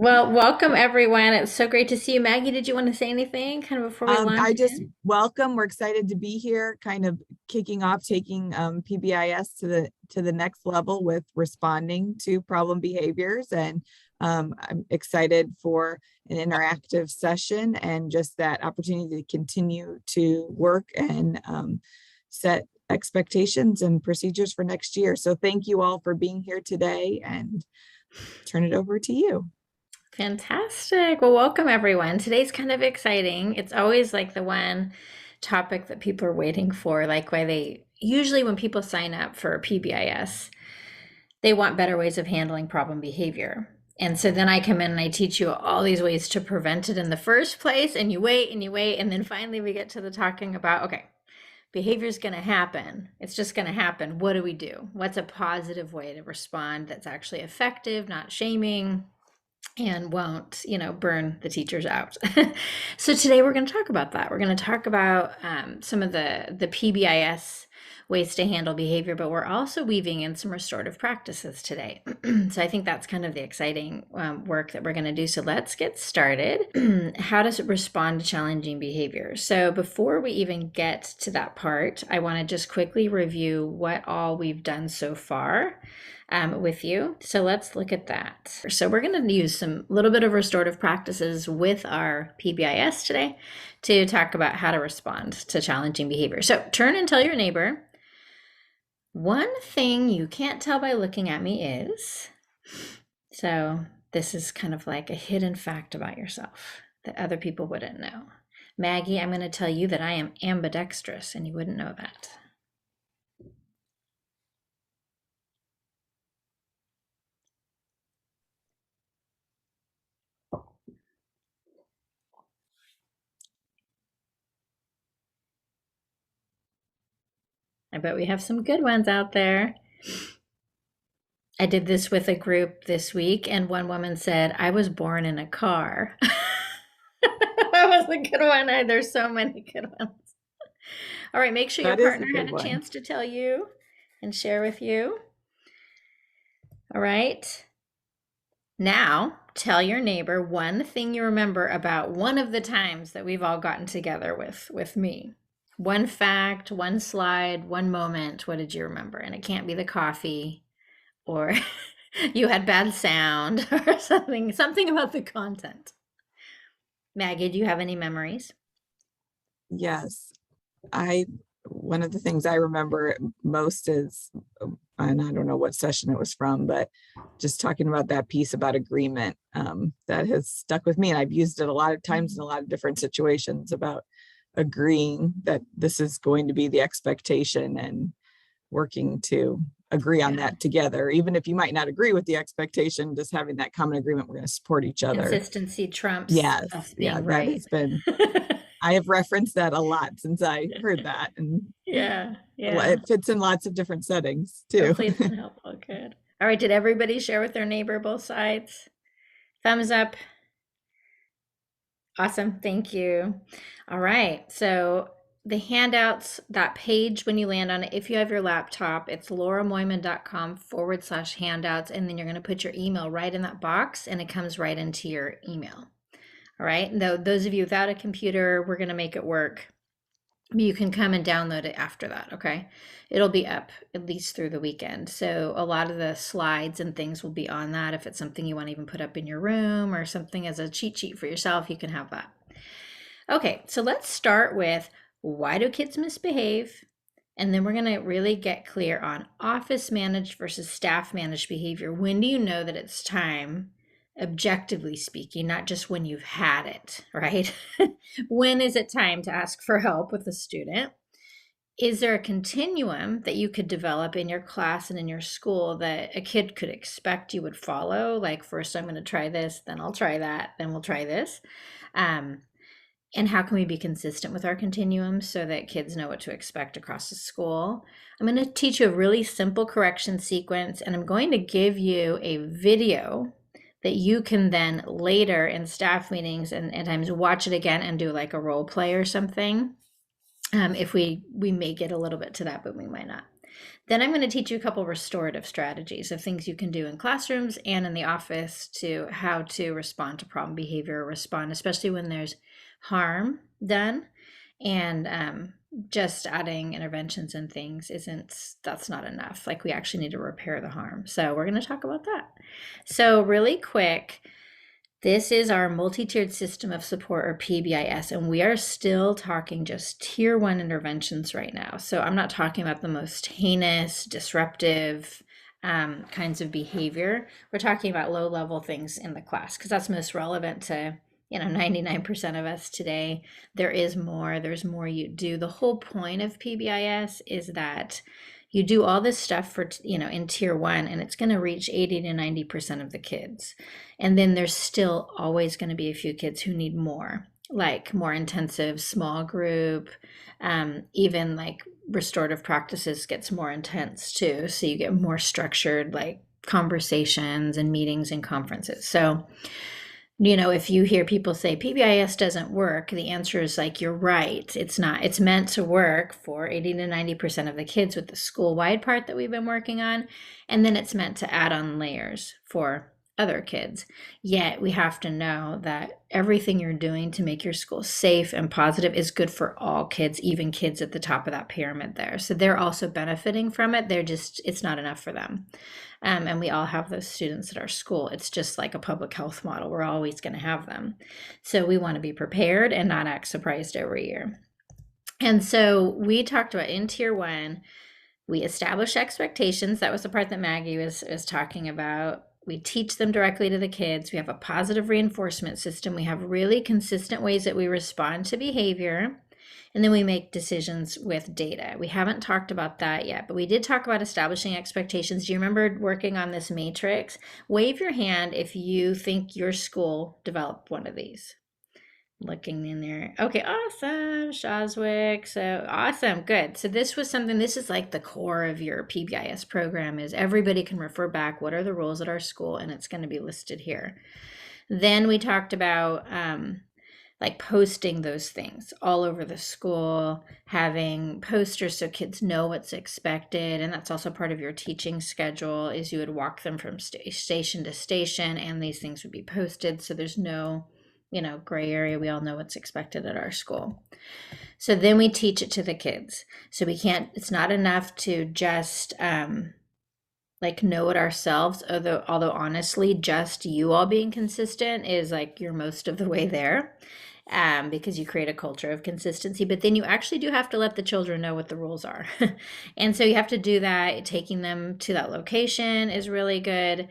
Well, welcome everyone. It's so great to see you. Maggie, did you want to say anything kind of before we launch I just in? welcome. We're excited to be here, kind of kicking off, taking PBIS to the next level with responding to problem behaviors, and I'm excited for an interactive session and just that opportunity to continue to work and set expectations and procedures for next year. So thank you all for being here today, and turn it over to you. Fantastic. Well, welcome everyone. Today's kind of exciting. It's always like the one topic that people are waiting for, like why they usually when people sign up for PBIS, they want better ways of handling problem behavior. And so then I come in and I teach you all these ways to prevent it in the first place, and you wait and you wait, and then finally we get to the talking about, okay, behavior is going to happen. It's just going to happen. What do we do? What's a positive way to respond that's actually effective, not shaming, and won't, burn the teachers out? So today we're going to talk about that. We're going to talk about some of the PBIS ways to handle behavior, but we're also weaving in some restorative practices today. So I think that's kind of the exciting work that we're going to do. So let's get started. How to respond to challenging behavior. So before we even get to that part, I want to just quickly review what all we've done so far with you. So let's look at that. So we're going to use some little bit of restorative practices with our PBIS today to talk about how to respond to challenging behavior. So turn and tell your neighbor, one thing you can't tell by looking at me is, so this is kind of like a hidden fact about yourself that other people wouldn't know. Maggie, I'm going to tell you that I am ambidextrous and you wouldn't know that. I bet we have some good ones out there. I did this with a group this week, and one woman said, I was born in a car. That was a good one. There's so many good ones. All right, make sure your That is a partner had good a one. chance to tell you and share with you. All right. Now, tell your neighbor one thing you remember about one of the times that we've all gotten together with me. One fact, one slide, one moment. What did you remember? And it can't be the coffee or you had bad sound or something about the content. Maggie, do you have any memories? Yes. I One of the things I remember most is, and I don't know what session it was from, but just talking about that piece about agreement, that has stuck with me, and I've used it a lot of times in a lot of different situations about agreeing that this is going to be the expectation and working to agree on Yeah. that together, even if you might not agree with the expectation. Just having that common agreement, we're going to support each other. Consistency trumps Yes, us yeah, being that right. has been, I have referenced that a lot since I heard that, and Yeah, yeah. it fits in lots of different settings too. Hopefully it's been helpful. Good. All right, did everybody share with their neighbor both sides? Thumbs up. Awesome. Thank you. All right. So the handouts, that page, when you land on it, if you have your laptop, it's lauramoyman.com/handouts. And then you're going to put your email right in that box and it comes right into your email. All right. Now, those of you without a computer, we're going to make it work. You can come and download it after that, okay? It'll be up at least through the weekend. So a lot of the slides and things will be on that. If it's something you want to even put up in your room or something as a cheat sheet for yourself, you can have that. Okay, so let's start with why do kids misbehave? And then we're going to really get clear on office managed versus staff managed behavior. When do you know that it's time, objectively speaking, not just when you've had it, right? When is it time to ask for help with the student? Is there a continuum that you could develop in your class and in your school that a kid could expect you would follow? Like, first I'm going to try this, then I'll try that, then we'll try this. And how can we be consistent with our continuum so that kids know what to expect across the school? I'm going to teach you a really simple correction sequence, and I'm going to give you a video that you can then later in staff meetings and times watch it again and do like a role play or something. If we may get a little bit to that, but we might not. Then I'm going to teach you a couple restorative strategies of things you can do in classrooms and in the office to how to respond to problem behavior, respond, especially when there's harm done. And just adding interventions and things that's not enough. Like we actually need to repair the harm. So we're going to talk about that. So really quick, this is our multi-tiered system of support, or PBIS, and we are still talking just tier 1 interventions right now. So I'm not talking about the most heinous, disruptive kinds of behavior. We're talking about low-level things in the class because that's most relevant to 99% of us today. There's more you do. The whole point of PBIS is that you do all this stuff for in tier 1, and it's going to reach 80 to 90% of the kids. And then there's still always going to be a few kids who need more, like more intensive small group, even like restorative practices gets more intense too. So you get more structured like conversations and meetings and conferences. So if you hear people say PBIS doesn't work, the answer is like, you're right. It's not. It's meant to work for 80 to 90% of the kids with the school-wide part that we've been working on. And then it's meant to add on layers for other kids. Yet we have to know that everything you're doing to make your school safe and positive is good for all kids, even kids at the top of that pyramid there. So they're also benefiting from it. It's not enough for them. And we all have those students at our school. It's just like a public health model. We're always going to have them. So we want to be prepared and not act surprised every year. And so we talked about in tier 1, we establish expectations. That was the part that Maggie was talking about. We teach them directly to the kids. We have a positive reinforcement system. We have really consistent ways that we respond to behavior. And then we make decisions with data. We haven't talked about that yet, but we did talk about establishing expectations. Do you remember working on this matrix? Wave your hand if you think your school developed one of these. Looking in there. Okay, awesome, Shoswick. So awesome, good. So this is like the core of your PBIS program, is everybody can refer back, what are the rules at our school, and it's going to be listed here. Then we talked about like posting those things all over the school, having posters so kids know what's expected. And that's also part of your teaching schedule, is you would walk them from station to station, and these things would be posted. So there's no, gray area. We all know what's expected at our school. So then we teach it to the kids. So it's not enough to just like know it ourselves, although honestly, just you all being consistent is like you're most of the way there. Because you create a culture of consistency, but then you actually do have to let the children know what the rules are. And so you have to do that. Taking them to that location is really good.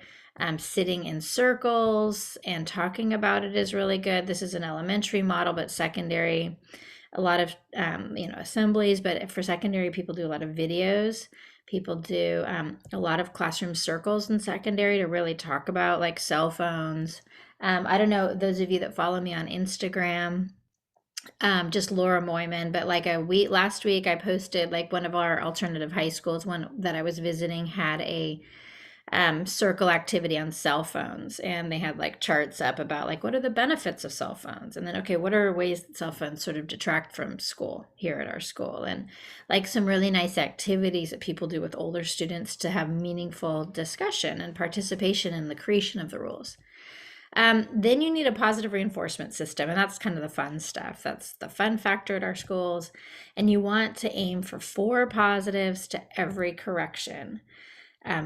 Sitting in circles and talking about it is really good. This is an elementary model, but secondary, a lot of assemblies, but for secondary, people do a lot of videos. People do a lot of classroom circles in secondary to really talk about like cell phones. I don't know, those of you that follow me on Instagram, just Laura Moyman, but like last week I posted like one of our alternative high schools, one that I was visiting, had a circle activity on cell phones, and they had like charts up about like what are the benefits of cell phones, and then okay, what are ways that cell phones sort of detract from school here at our school, and like some really nice activities that people do with older students to have meaningful discussion and participation in the creation of the rules. Then you need a positive reinforcement system, and that's kind of the fun stuff. That's the fun factor at our schools. And you want to aim for 4 positives to every correction,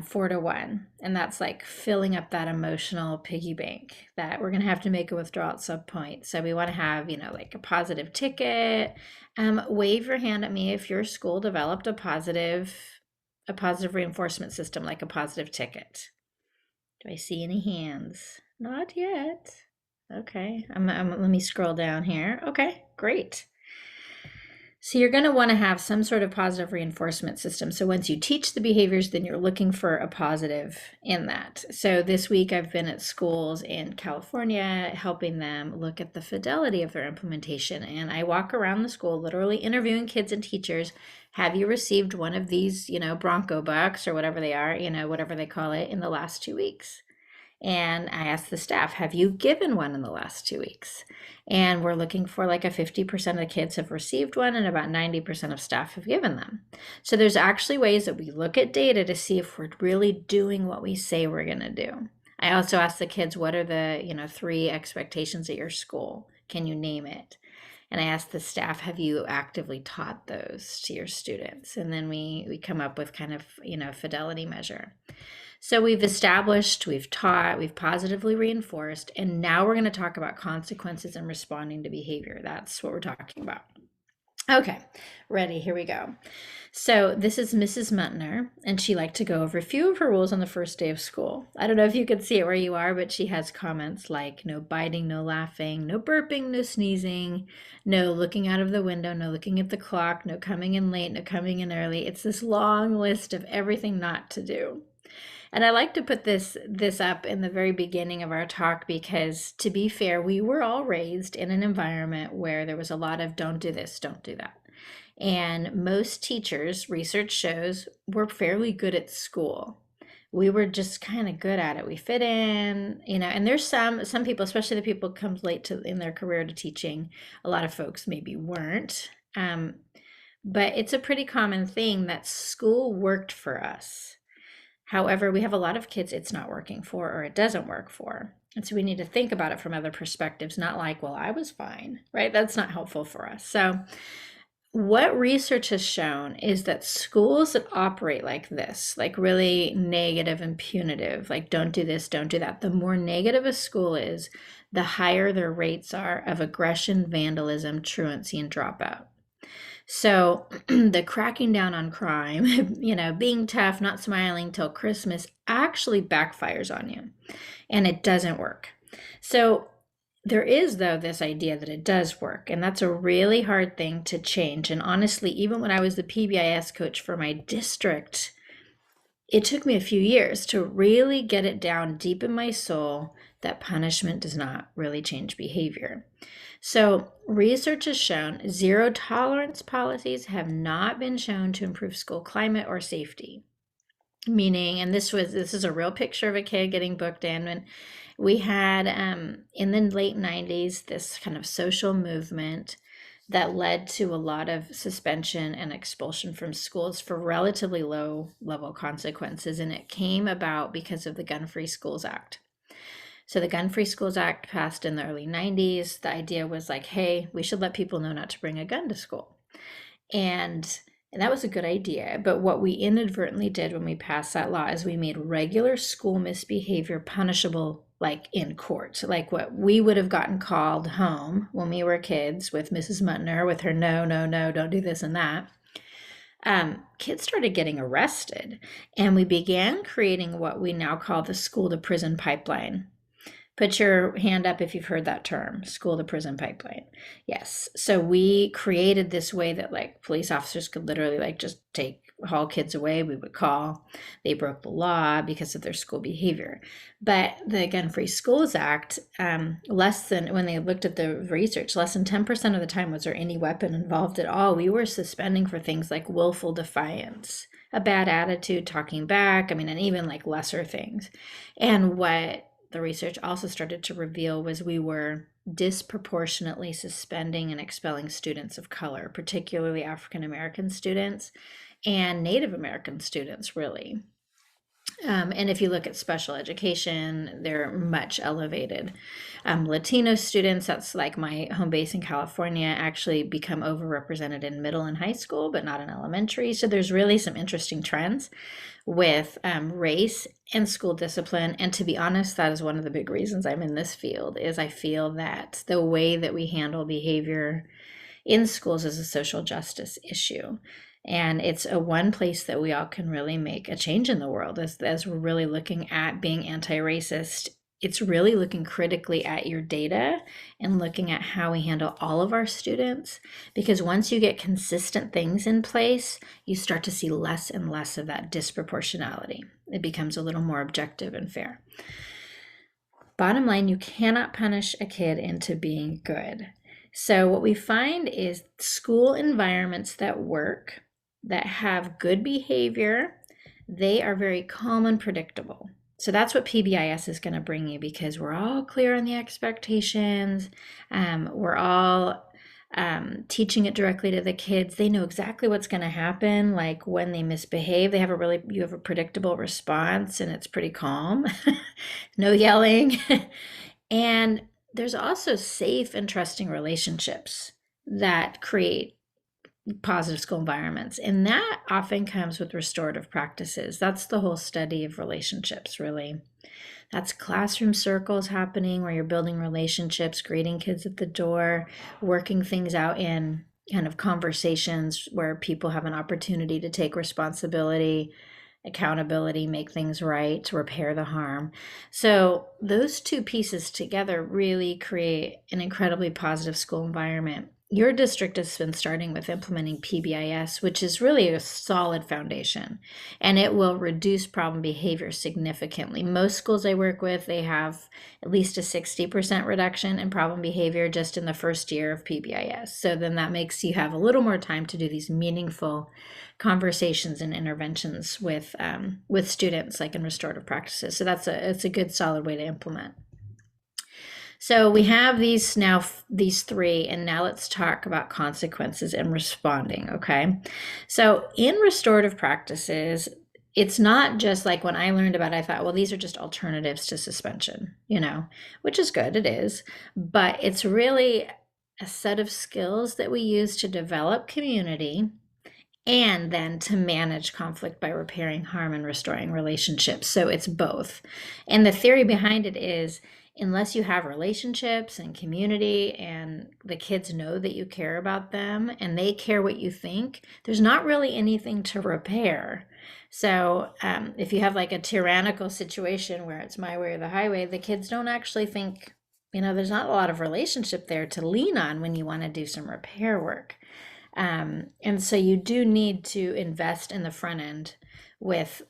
4 to 1. And that's like filling up that emotional piggy bank that we're going to have to make a withdrawal at some point. So we want to have, like a positive ticket. Wave your hand at me if your school developed a positive reinforcement system, like a positive ticket. Do I see any hands? Not yet. Okay, let me scroll down here. Okay, great. So you're going to want to have some sort of positive reinforcement system. So once you teach the behaviors, then you're looking for a positive in that. So this week I've been at schools in California helping them look at the fidelity of their implementation. And I walk around the school literally interviewing kids and teachers. Have you received one of these, Bronco bucks or whatever they are, whatever they call it, in the last 2 weeks? And I asked the staff, have you given one in the last 2 weeks? And we're looking for like a 50% of the kids have received one and about 90% of staff have given them. So there's actually ways that we look at data to see if we're really doing what we say we're going to do. I also asked the kids, what are the, 3 expectations at your school? Can you name it? And I asked the staff, have you actively taught those to your students? And then we come up with kind of, fidelity measure. So we've established, we've taught, we've positively reinforced, and now we're going to talk about consequences and responding to behavior. That's what we're talking about. Okay, ready, here we go. So this is Mrs. Muntner, and she liked to go over a few of her rules on the first day of school. I don't know if you could see it where you are, but she has comments like no biting, no laughing, no burping, no sneezing, no looking out of the window, no looking at the clock, no coming in late, no coming in early. It's this long list of everything not to do. And I like to put this up in the very beginning of our talk because, to be fair, we were all raised in an environment where there was a lot of don't do this, don't do that. And most teachers, research shows, were fairly good at school. We were just kind of good at it. We fit in, and there's some people, especially the people who come late in their career to teaching, a lot of folks maybe weren't. But it's a pretty common thing that school worked for us. However, we have a lot of kids it's not working for or it doesn't work for. And so we need to think about it from other perspectives, not like, well, I was fine, right? That's not helpful for us. So what research has shown is that schools that operate like this, like really negative and punitive, like don't do this, don't do that, the more negative a school is, the higher their rates are of aggression, vandalism, truancy, and dropout. So the cracking down on crime, being tough, not smiling till Christmas actually backfires on you, and it doesn't work. So there is, though, this idea that it does work, and that's a really hard thing to change. And honestly, even when I was the PBIS coach for my district, it took me a few years to really get it down deep in my soul that punishment does not really change behavior. So research has shown zero tolerance policies have not been shown to improve school climate or safety. Meaning, and this is a real picture of a kid getting booked in. And we had in the late 90s this kind of social movement that led to a lot of suspension and expulsion from schools for relatively low level consequences. And it came about because of the Gun Free Schools Act. So the Gun Free Schools Act passed in the early 90s. The idea was like, hey, we should let people know not to bring a gun to school. And that was a good idea. But what we inadvertently did when we passed that law is we made regular school misbehavior punishable, like in court. Like what we would have gotten called home when we were kids with Mrs. Muntner with her no, don't do this and that. Kids started getting arrested, and we began creating what we now call the school to prison pipeline. Put your hand up if you've heard that term, school to prison pipeline. Yes. So we created this way that like police officers could literally like just haul kids away. We would call. They broke the law because of their school behavior. But the Gun Free Schools Act, when they looked at the research, less than 10% of the time was there any weapon involved at all. We were suspending for things like willful defiance, a bad attitude, talking back, and even like lesser things. And what the research also started to reveal was we were disproportionately suspending and expelling students of color, particularly African American students and Native American students, really. And if you look at special education, they're much elevated. Latino students, that's like my home base in California, actually become overrepresented in middle and high school, but not in elementary. So there's really some interesting trends with race and school discipline. And to be honest, that is one of the big reasons I'm in this field, is I feel that the way that we handle behavior in schools is a social justice issue. And it's a one place that we all can really make a change in the world as we're really looking at being anti-racist. It's really looking critically at your data and looking at how we handle all of our students. Because once you get consistent things in place, you start to see less and less of that disproportionality. It becomes a little more objective and fair. Bottom line, you cannot punish a kid into being good. So what we find is school environments that work, that have good behavior, they are very calm and predictable. So that's what PBIS is going to bring you, because we're all clear on the expectations. We're all teaching it directly to the kids. They know exactly what's going to happen. Like when they misbehave, you have a predictable response, and it's pretty calm. No yelling. And there's also safe and trusting relationships that create positive school environments. And that often comes with restorative practices. That's the whole study of relationships, really. That's classroom circles happening where you're building relationships, greeting kids at the door, working things out in kind of conversations where people have an opportunity to take responsibility, accountability, make things right, repair the harm. So those two pieces together really create an incredibly positive school environment. Your district has been starting with implementing PBIS, which is really a solid foundation, and it will reduce problem behavior significantly. Most schools I work with, they have at least a 60% reduction in problem behavior just in the first year of PBIS. So then that makes you have a little more time to do these meaningful conversations and interventions with students, like in restorative practices. So it's a good solid way to implement. So we have these three, and now let's talk about consequences and responding. Okay, so in restorative practices, it's not just like when I learned about it, I thought, well, these are just alternatives to suspension, which is good, it is, but it's really a set of skills that we use to develop community and then to manage conflict by repairing harm and restoring relationships. So it's both. And the theory behind it is, unless you have relationships and community and the kids know that you care about them and they care what you think, there's not really anything to repair. So if you have like a tyrannical situation where it's my way or the highway, the kids don't actually think, there's not a lot of relationship there to lean on when you want to do some repair work. And so you do need to invest in the front end with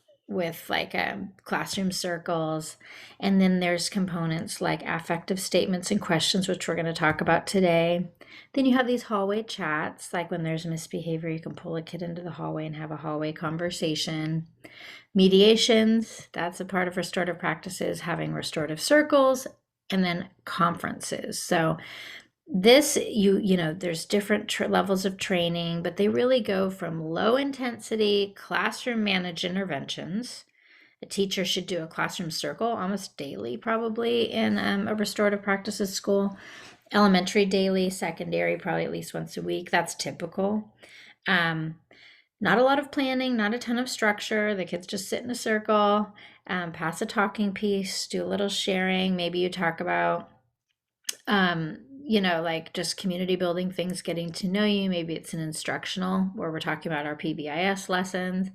like classroom circles, and then there's components like affective statements and questions, which we're going to talk about today. Then you have these hallway chats, like when there's misbehavior, you can pull a kid into the hallway and have a hallway conversation. Mediations, that's a part of restorative practices, having restorative circles, and then conferences. So this, there's different levels of training, but they really go from low intensity classroom managed interventions. A teacher should do a classroom circle almost daily, probably in a restorative practices school. Elementary daily, secondary probably at least once a week. That's typical. Not a lot of planning, not a ton of structure. The kids just sit in a circle, pass a talking piece, do a little sharing. Maybe you talk about like just community building things, getting to know you. Maybe it's an instructional where we're talking about our PBIS lessons.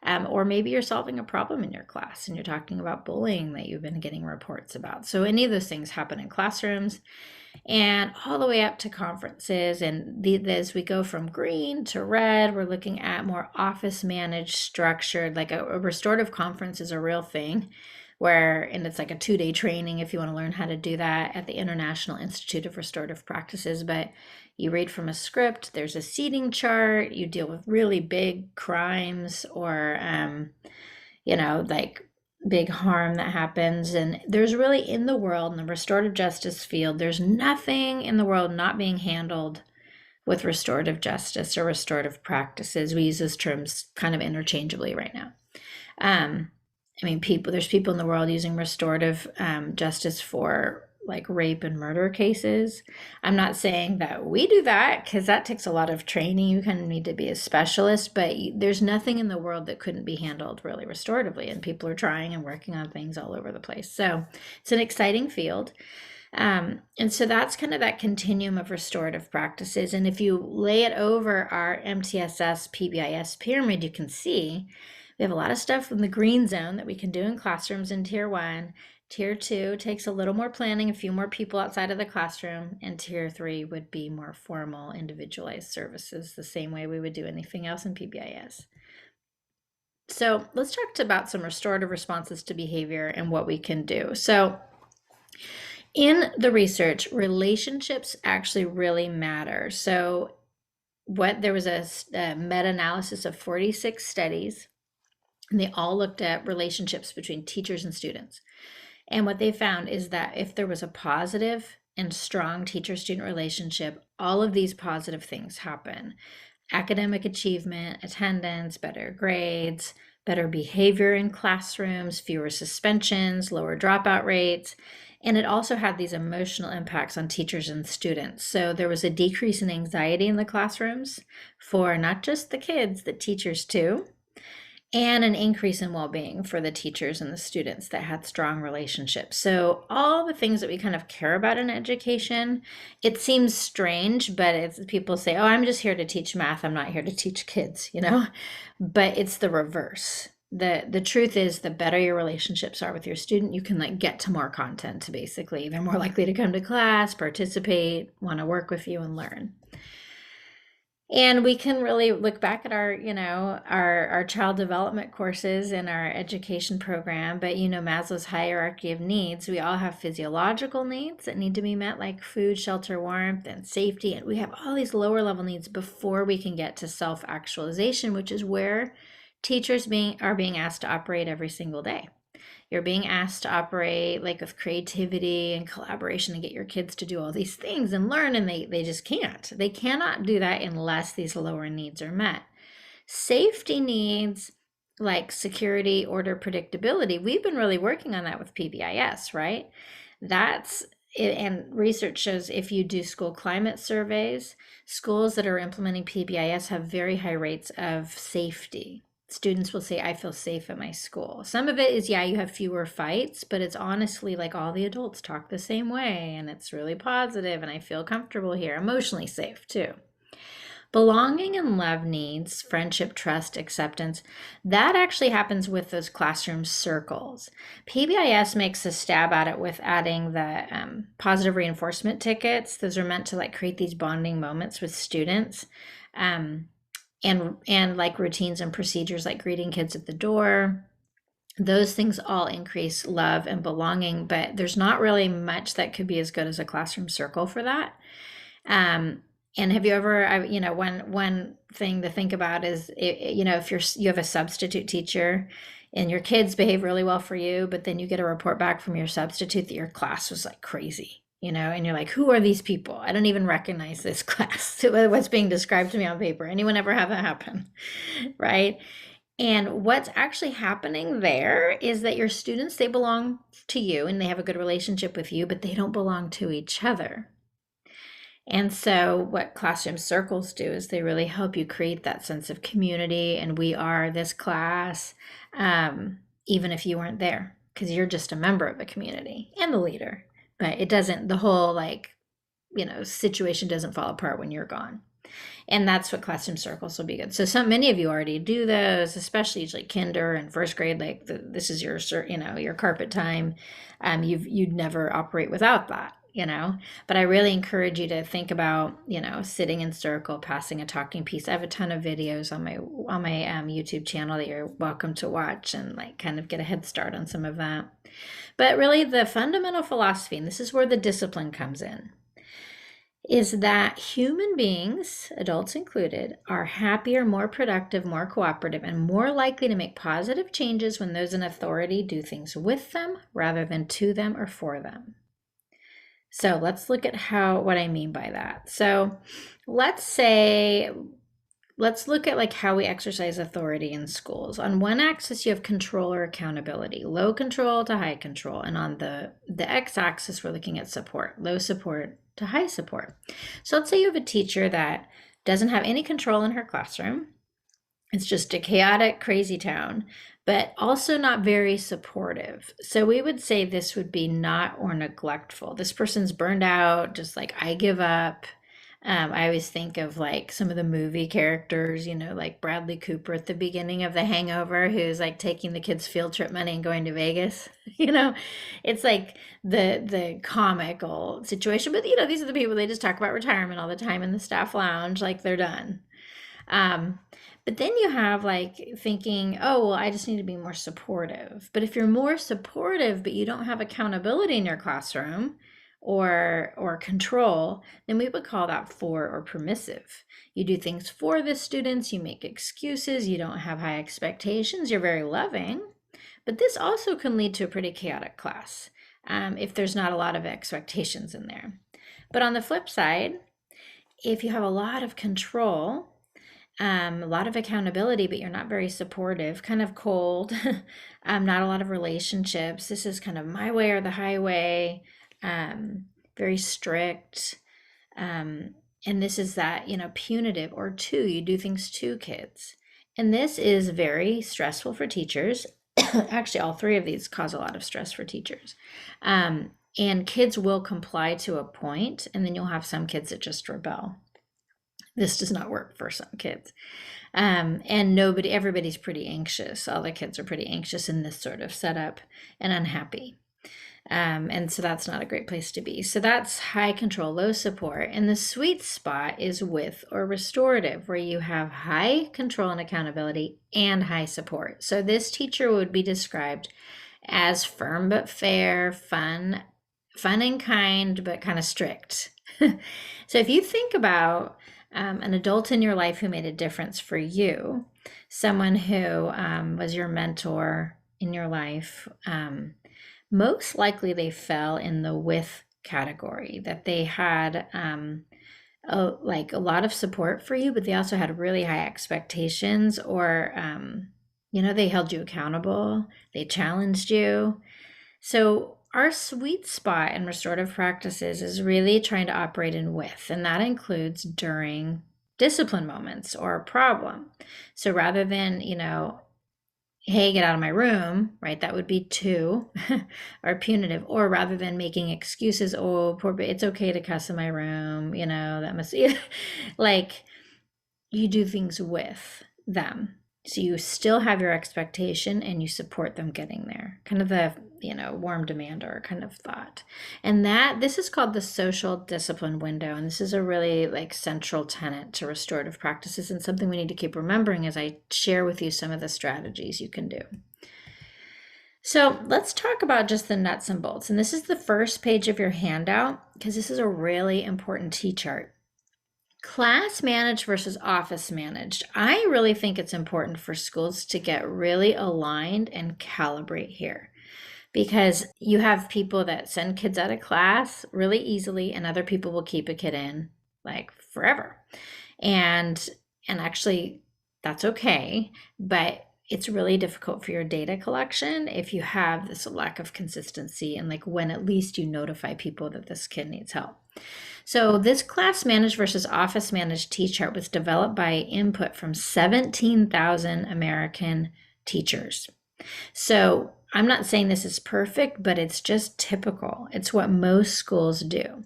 Or maybe you're solving a problem in your class and you're talking about bullying that you've been getting reports about. So any of those things happen in classrooms, and all the way up to conferences. And as we go from green to red, we're looking at more office managed, structured, like a restorative conference is a real thing, and it's like a 2-day training if you want to learn how to do that at the International Institute of Restorative Practices. But you read from a script, there's a seating chart, you deal with really big crimes or, like big harm that happens. And there's really, in the world, in the restorative justice field, there's nothing in the world not being handled with restorative justice or restorative practices. We use those terms kind of interchangeably right now. There's people in the world using restorative justice for like rape and murder cases. I'm not saying that we do that, because that takes a lot of training. You kind of need to be a specialist, but there's nothing in the world that couldn't be handled really restoratively, and people are trying and working on things all over the place. So it's an exciting field. And so that's kind of that continuum of restorative practices. And if you lay it over our MTSS PBIS pyramid, you can see we have a lot of stuff in the green zone that we can do in classrooms in Tier 1. Tier 2 takes a little more planning, a few more people outside of the classroom, and Tier 3 would be more formal, individualized services, the same way we would do anything else in PBIS. So let's talk about some restorative responses to behavior and what we can do. So in the research, relationships actually really matter. So there was a meta-analysis of 46 studies, And they all looked at relationships between teachers and students. And what they found is that if there was a positive and strong teacher-student relationship, all of these positive things happen. Academic achievement, attendance, better grades, better behavior in classrooms, fewer suspensions, lower dropout rates. And it also had these emotional impacts on teachers and students. So there was a decrease in anxiety in the classrooms for not just the kids, the teachers too, and an increase in well-being for the teachers and the students that had strong relationships. So all the things that we kind of care about in education, it seems strange, but it's, people say, oh, I'm just here to teach math, I'm not here to teach kids, you know, but it's the reverse. The truth is, the better your relationships are with your student, you can like get to more content. Basically, they're more likely to come to class, participate, want to work with you, and learn. And we can really look back at our, our child development courses in our education program. But, Maslow's hierarchy of needs, we all have physiological needs that need to be met, like food, shelter, warmth, and safety. And we have all these lower level needs before we can get to self-actualization, which is where teachers are being asked to operate every single day. You're being asked to operate like with creativity and collaboration and get your kids to do all these things and learn, and they just can't. They cannot do that unless these lower needs are met. Safety needs like security, order, predictability, we've been really working on that with PBIS, right? That's it, and research shows if you do school climate surveys, schools that are implementing PBIS have very high rates of safety. Students will say, I feel safe at my school. Some of it is, yeah, you have fewer fights, but it's honestly like all the adults talk the same way and it's really positive and I feel comfortable here, emotionally safe too. Belonging and love needs, friendship, trust, acceptance, that actually happens with those classroom circles. PBIS makes a stab at it with adding the positive reinforcement tickets. Those are meant to like create these bonding moments with students. And like routines and procedures like greeting kids at the door. Those things all increase love and belonging, but there's not really much that could be as good as a classroom circle for that. And have you ever, one thing to think about is, if you have a substitute teacher and your kids behave really well for you, but then you get a report back from your substitute that your class was like crazy, and you're like, who are these people? I don't even recognize this class. What's being described to me on paper. Anyone ever have that happen? Right? And what's actually happening there is that your students, they belong to you and they have a good relationship with you, but they don't belong to each other. And so what classroom circles do is they really help you create that sense of community, and we are this class, even if you weren't there, because you're just a member of the community and the leader. But it doesn't, the whole situation doesn't fall apart when you're gone. And that's what classroom circles will be good. So many of you already do those, especially usually kinder and first grade, like this is your, your carpet time. You'd never operate without that. But I really encourage you to think about, sitting in circle, passing a talking piece. I have a ton of videos on my YouTube channel that you're welcome to watch and like kind of get a head start on some of that. But really the fundamental philosophy, and this is where the discipline comes in, is that human beings, adults included, are happier, more productive, more cooperative, and more likely to make positive changes when those in authority do things with them rather than to them or for them. So let's look at what I mean by that. So let's look at like how we exercise authority in schools. On one axis, you have control or accountability, low control to high control. And on the x-axis, we're looking at support, low support to high support. So let's say you have a teacher that doesn't have any control in her classroom. It's just a chaotic, crazy town, but also not very supportive. So we would say this would be not or neglectful. This person's burned out, just like I give up. I always think of like some of the movie characters, like Bradley Cooper at the beginning of The Hangover, who's like taking the kids' field trip money and going to Vegas. It's like the comical situation. But these are the people, they just talk about retirement all the time in the staff lounge, like they're done. But then you have like thinking, oh, well, I just need to be more supportive. But if you're more supportive, but you don't have accountability in your classroom, or control, then we would call that for or permissive. You do things for the students, you make excuses, you don't have high expectations, you're very loving. But this also can lead to a pretty chaotic class if there's not a lot of expectations in there. But on the flip side, if you have a lot of control, a lot of accountability, but you're not very supportive, kind of cold, not a lot of relationships. This is kind of my way or the highway, very strict. And this is that, punitive or you do things to kids. And this is very stressful for teachers. Actually, all three of these cause a lot of stress for teachers. And kids will comply to a point, and then you'll have some kids that just rebel. This does not work for some kids. And everybody's pretty anxious. All the kids are pretty anxious in this sort of setup and unhappy. And so that's not a great place to be. So that's high control, low support. And the sweet spot is with or restorative, where you have high control and accountability and high support. So this teacher would be described as firm but fair, fun and kind, but kind of strict. So if you think about an adult in your life who made a difference for you, someone who was your mentor in your life, most likely they fell in the with category, that they had a lot of support for you, but they also had really high expectations, or they held you accountable, they challenged you. So our sweet spot in restorative practices is really trying to operate in with, and that includes during discipline moments or a problem. So rather than, hey, get out of my room, right? That would be to or punitive. Or rather than making excuses, oh, poor baby, it's okay to cuss in my room, that must be like, you do things with them. So you still have your expectation and you support them getting there. Kind of the, warm demander kind of thought. And this is called the social discipline window. And this is a really central tenet to restorative practices, and something we need to keep remembering as I share with you some of the strategies you can do. So let's talk about just the nuts and bolts. And this is the first page of your handout, because this is a really important T-chart. Class managed versus office managed. I really think it's important for schools to get really aligned and calibrate here, because you have people that send kids out of class really easily, and other people will keep a kid in forever. And actually that's okay, but it's really difficult for your data collection if you have this lack of consistency and when at least you notify people that this kid needs help. So this class managed versus office managed T-chart was developed by input from 17,000 American teachers. So I'm not saying this is perfect, but it's just typical. It's what most schools do.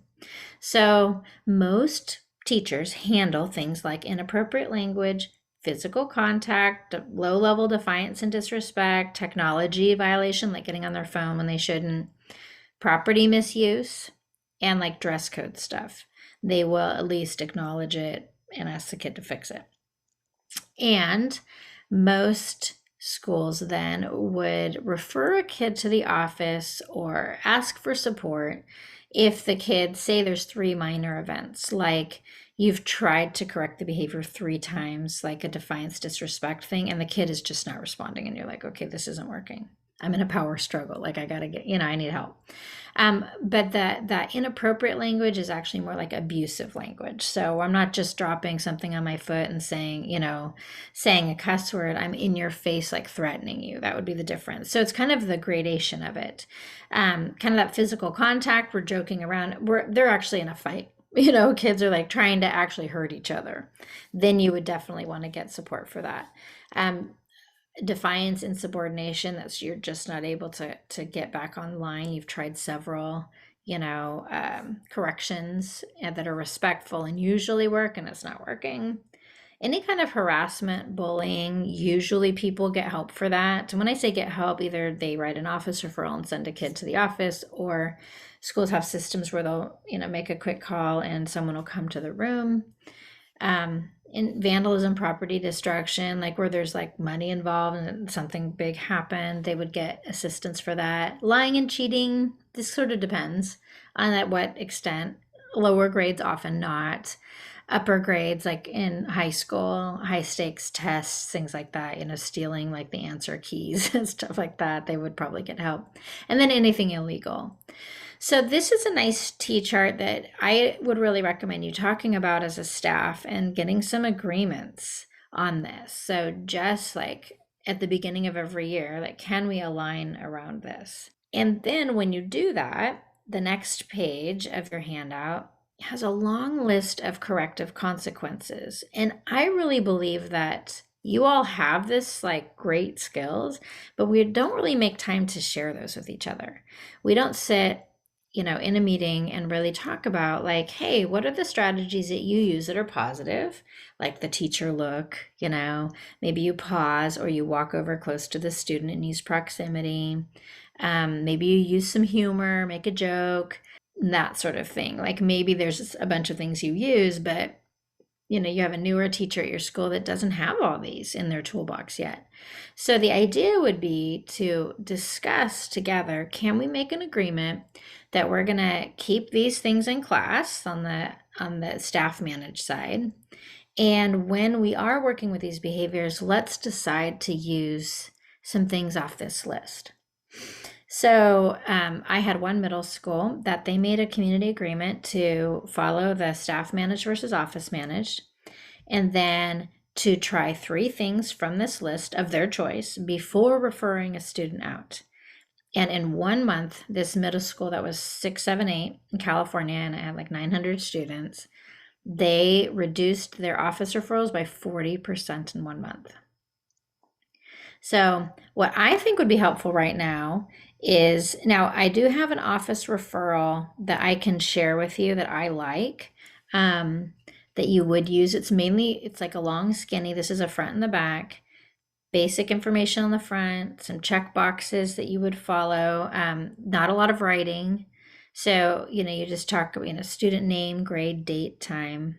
So most teachers handle things like inappropriate language, physical contact, low-level defiance and disrespect, technology violation, like getting on their phone when they shouldn't, property misuse, and dress code stuff. They will at least acknowledge it and ask the kid to fix it. And most schools then would refer a kid to the office or ask for support if the kid, say there's 3 minor events, like you've tried to correct the behavior 3 times, like a defiance disrespect thing, and the kid is just not responding, and you're like, okay, this isn't working. I'm in a power struggle. I gotta get, I need help. But that inappropriate language is actually more like abusive language. So I'm not just dropping something on my foot and saying, saying a cuss word. I'm in your face, threatening you. That would be the difference. So it's kind of the gradation of it. Kind of that physical contact. We're joking around. They're actually in a fight. Kids are trying to actually hurt each other. Then you would definitely want to get support for that. Defiance, insubordination, that's you're just not able to get back online. You've tried several corrections that are respectful and usually work, and it's not working. Any kind of harassment, bullying, usually people get help for that. And when I say get help, either they write an office referral and send a kid to the office, or schools have systems where they'll make a quick call and someone will come to the room. in vandalism, property destruction, like where there's like money involved and something big happened, they would get assistance for that. Lying and cheating, this sort of depends on at what extent. Lower grades often not. Upper grades, like in high school, high stakes tests, things like that, stealing like the answer keys and stuff like that, they would probably get help. And then anything illegal. So this is a nice T-chart that I would really recommend you talking about as a staff and getting some agreements on this. So just like at the beginning of every year, like, can we align around this? And then when you do that, the next page of your handout has a long list of corrective consequences. And I really believe that you all have this like great skills, but we don't really make time to share those with each other. We don't sit in a meeting and really talk about like, hey, what are the strategies that you use that are positive? Like the teacher look, maybe you pause or you walk over close to the student and use proximity. Maybe you use some humor, make a joke, that sort of thing. Like maybe there's a bunch of things you use, but you have a newer teacher at your school that doesn't have all these in their toolbox yet. So the idea would be to discuss together, can we make an agreement that we're going to keep these things in class on the staff managed side? And when we are working with these behaviors, let's decide to use some things off this list. So I had one middle school that they made a community agreement to follow the staff managed versus office managed, and then to try 3 things from this list of their choice before referring a student out. And in 1 month, this middle school that was 6, 7, 8 in California, and it had like 900 students, they reduced their office referrals by 40% in 1 month. So, what I think would be helpful right now is, now I do have an office referral that I can share with you that I like, that you would use. It's like a long skinny. This is a front and the back, basic information on the front, some check boxes that you would follow, not a lot of writing. So, you just talk, student name, grade, date, time.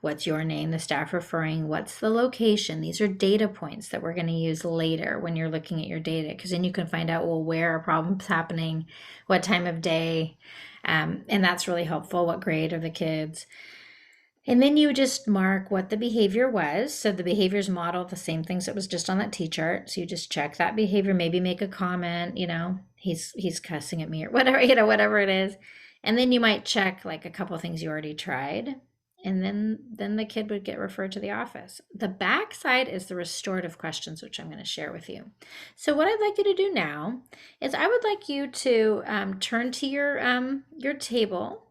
What's your name, the staff referring, what's the location? These are data points that we're going to use later when you're looking at your data, because then you can find out, well, where are problems happening, what time of day, and that's really helpful. What grade are the kids? And then you just mark what the behavior was. So the behaviors model the same things that was just on that T-chart. So you just check that behavior, maybe make a comment, he's cussing at me or whatever, whatever it is. And then you might check like a couple of things you already tried. And then the kid would get referred to the office. The back side is the restorative questions, which I'm going to share with you. So what I'd like you to do now is I would like you to turn to your table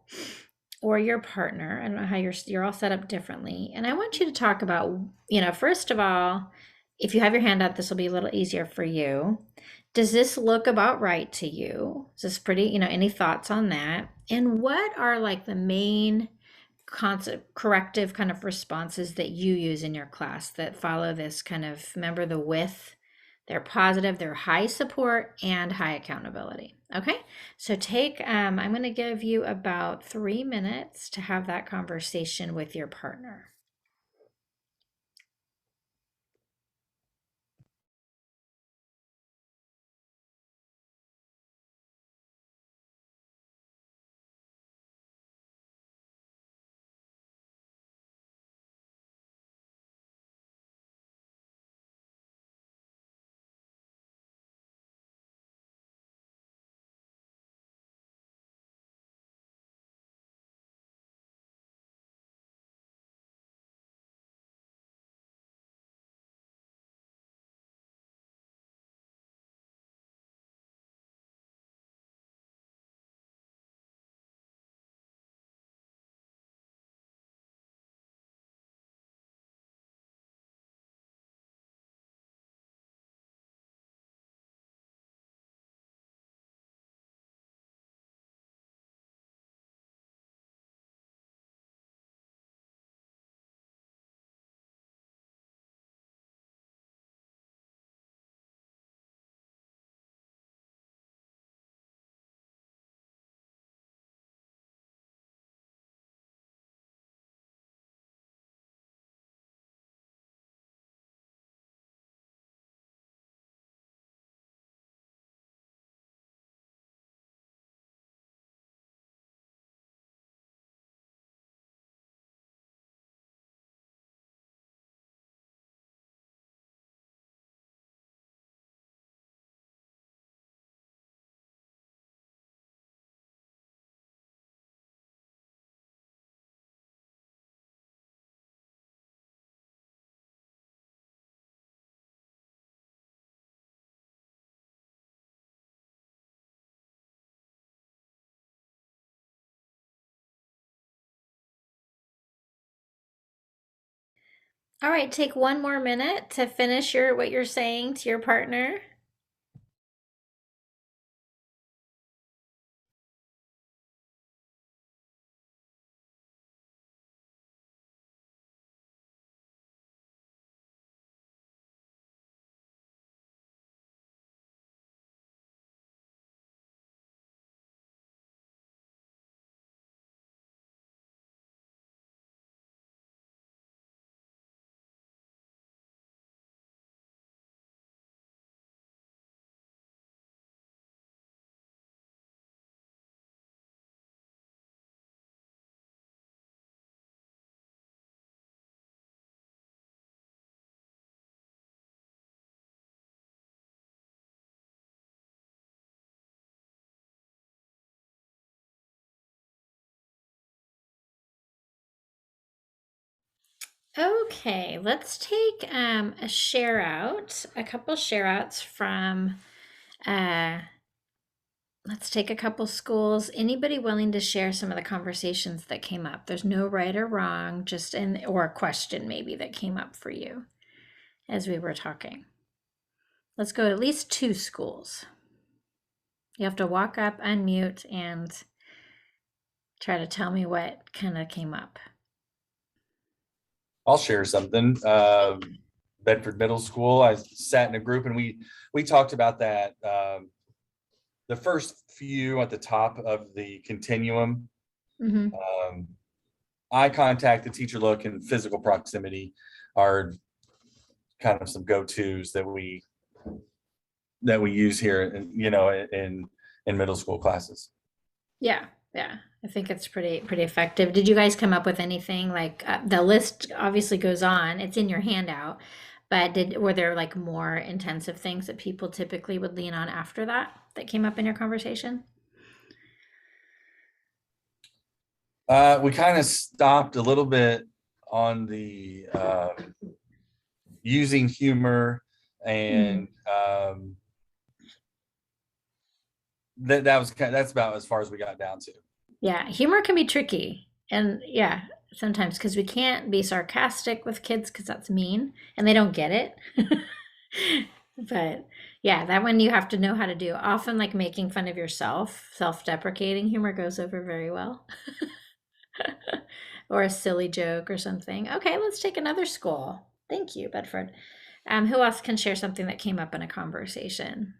or your partner. I don't know how you're all set up differently. And I want you to talk about, first of all, if you have your hand up, this will be a little easier for you. Does this look about right to you? Is this pretty, any thoughts on that? And what are like the main corrective kind of responses that you use in your class that follow this kind of, remember the with, they're positive, they're high support and high accountability. Okay, so I'm going to give you about 3 minutes to have that conversation with your partner. All right, take one more minute to finish what you're saying to your partner. Okay, let's take a share out, a couple share outs from uh, let's take a couple schools. Anybody willing to share some of the conversations that came up? There's no right or wrong, just an or a question maybe that came up for you as we were talking. Let's go at least two schools. You have to walk up, unmute, and try to tell me what kind of came up. I'll share something. Bedford Middle School. I sat in a group and we talked about that. The first few at the top of the continuum, Mm-hmm. eye contact, the teacher look, and physical proximity are kind of some go-tos that we use here, in middle school classes. Yeah, yeah. I think it's pretty effective. Did you guys come up with anything like the list obviously goes on, it's in your handout, but were there like more intensive things that people typically would lean on after that came up in your conversation? We kind of stopped a little bit on the using humor, and that's about as far as we got down to. Yeah, humor can be tricky. And yeah, sometimes because we can't be sarcastic with kids because that's mean and they don't get it. But yeah, that one you have to know how to do. Often, like making fun of yourself, self deprecating humor goes over very well. Or a silly joke or something. Okay, let's take another school. Thank you, Bedford. Who else can share something that came up in a conversation?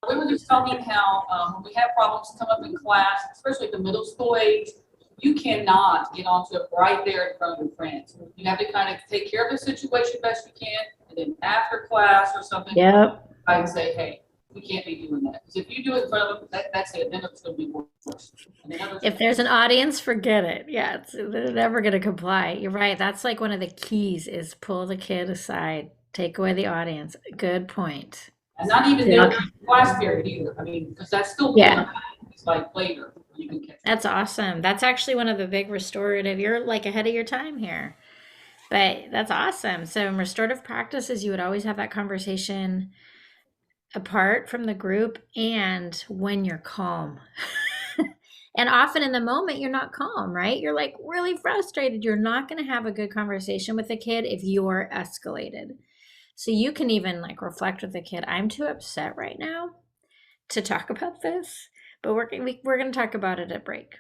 We were just talking how when we have problems come up in class, especially at the middle school age, you cannot get onto it right there in front of your friends. You have to kind of take care of the situation best you can, and then after class or something, Yep. I can say, hey, we can't be doing that. Because if you do it in front of them, that's it. Then it's going to be worse. And then If there's an audience, forget it. Yeah, they're never going to comply. You're right. That's like one of the keys is pull the kid aside, take away the audience. Good point. and not even Yeah. their class period either. I mean, because that's still Yeah. it's like later you can catch. That's awesome. That's actually one of the big restorative. You're like ahead of your time here. But that's awesome. So in restorative practices, you would always have that conversation apart from the group and when you're calm. And often in the moment, you're not calm, right? You're like really frustrated. You're not going to have a good conversation with the kid if you're escalated. So you can even like reflect with the kid, I'm too upset right now to talk about this, but we're going to talk about it at break.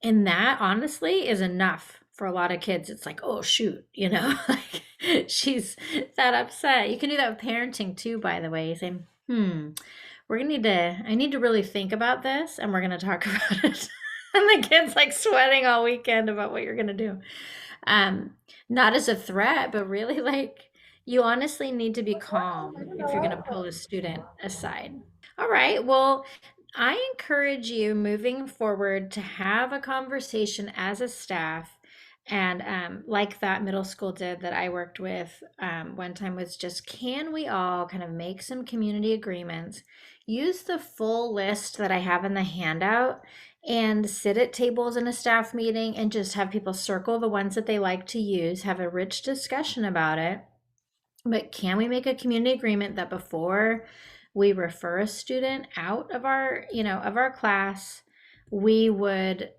And that honestly is enough for a lot of kids. It's like, oh shoot, like she's that upset. You can do that with parenting too, by the way. You say, I need to really think about this and we're gonna talk about it. And the kid's like sweating all weekend about what you're gonna do. Not as a threat, but really like you honestly need to be calm if you're gonna pull a student aside. All right. Well, I encourage you moving forward to have a conversation as a staff. And like that middle school did that I worked with one time was just can we all kind of make some community agreements, use the full list that I have in the handout, and sit at tables in a staff meeting and just have people circle the ones that they like to use, have a rich discussion about it. But can we make a community agreement that before we refer a student out of our class, we would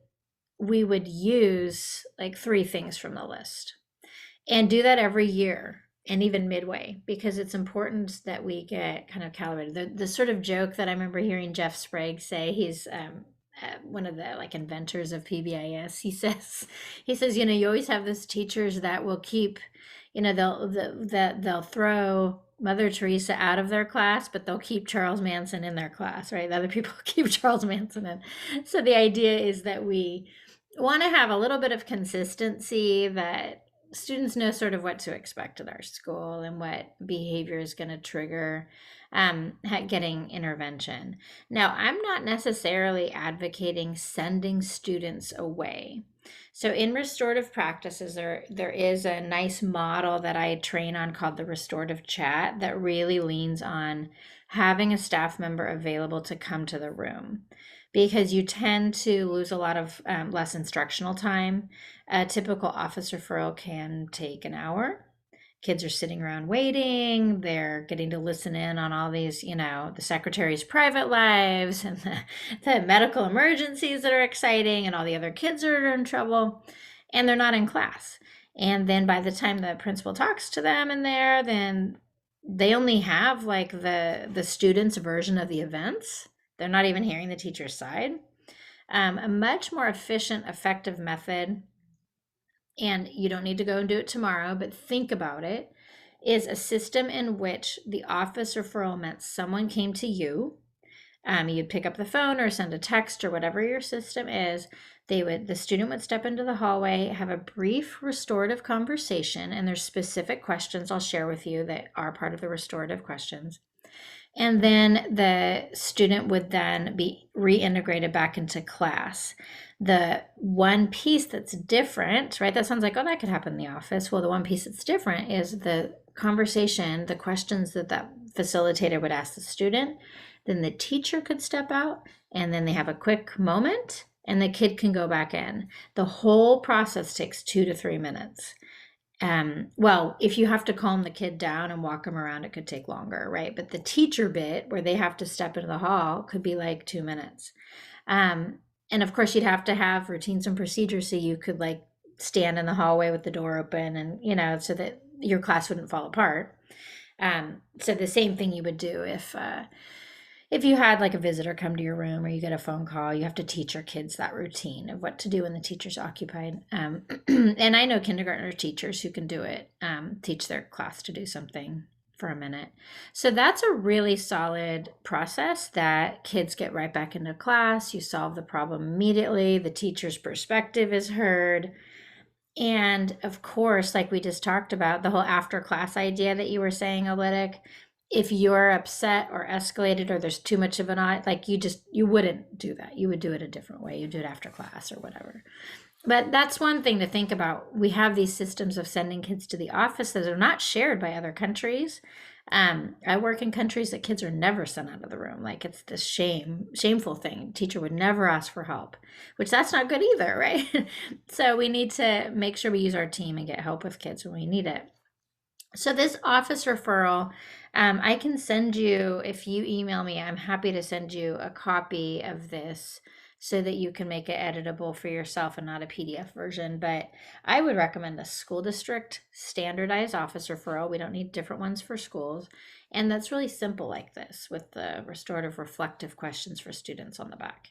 use like three things from the list. And do that every year and even midway, because it's important that we get kind of calibrated. The sort of joke that I remember hearing Jeff Sprague say, he's one of the like inventors of PBIS. He says, you always have those teachers that will keep, they'll throw Mother Teresa out of their class, but they'll keep Charles Manson in their class, right? The other people keep Charles Manson in. So the idea is that we want to have a little bit of consistency, that students know sort of what to expect at our school and what behavior is going to trigger getting intervention. Now, I'm not necessarily advocating sending students away. So in restorative practices, there is a nice model that I train on called the Restorative Chat that really leans on having a staff member available to come to the room, because you tend to lose a lot of less instructional time. A typical office referral can take an hour. Kids are sitting around waiting. They're getting to listen in on all these, the secretary's private lives and the medical emergencies that are exciting and all the other kids that are in trouble, and they're not in class. And then by the time the principal talks to them in there, then they only have like the student's version of the events. They're not even hearing the teacher's side. A much more efficient, effective method, and you don't need to go and do it tomorrow, but think about it, is a system in which the office referral meant someone came to you. You'd pick up the phone or send a text or whatever your system is. The student would step into the hallway, have a brief restorative conversation, and there's specific questions I'll share with you that are part of the restorative questions. And then the student would then be reintegrated back into class. The one piece that's different, right? That sounds like, oh, that could happen in the office. Well, the one piece that's different is the conversation, the questions that facilitator would ask the student. Then the teacher could step out, and then they have a quick moment, and the kid can go back in. The whole process takes 2 to 3 minutes. Well, if you have to calm the kid down and walk them around, it could take longer, right? But the teacher bit where they have to step into the hall could be like 2 minutes. And of course, you'd have to have routines and procedures so you could like stand in the hallway with the door open and, so that your class wouldn't fall apart. So the same thing you would do if you had like a visitor come to your room or you get a phone call, you have to teach your kids that routine of what to do when the teacher's occupied. And I know kindergartner teachers who can do it, teach their class to do something for a minute. So that's a really solid process that kids get right back into class. You solve the problem immediately. The teacher's perspective is heard. And of course, like we just talked about, the whole after class idea that you were saying, Olytic, if you're upset or escalated or there's too much of an eye, like you wouldn't do that. You would do it a different way. You do it after class or whatever. But that's one thing to think about. We have these systems of sending kids to the office that are not shared by other countries. I work in countries that kids are never sent out of the room. Like it's this shameful thing. Teacher would never ask for help, which that's not good either, right? So we need to make sure we use our team and get help with kids when we need it. So this office referral, I can send you, if you email me, I'm happy to send you a copy of this so that you can make it editable for yourself and not a PDF version. But I would recommend a school district standardized office referral. We don't need different ones for schools. And that's really simple like this with the restorative reflective questions for students on the back.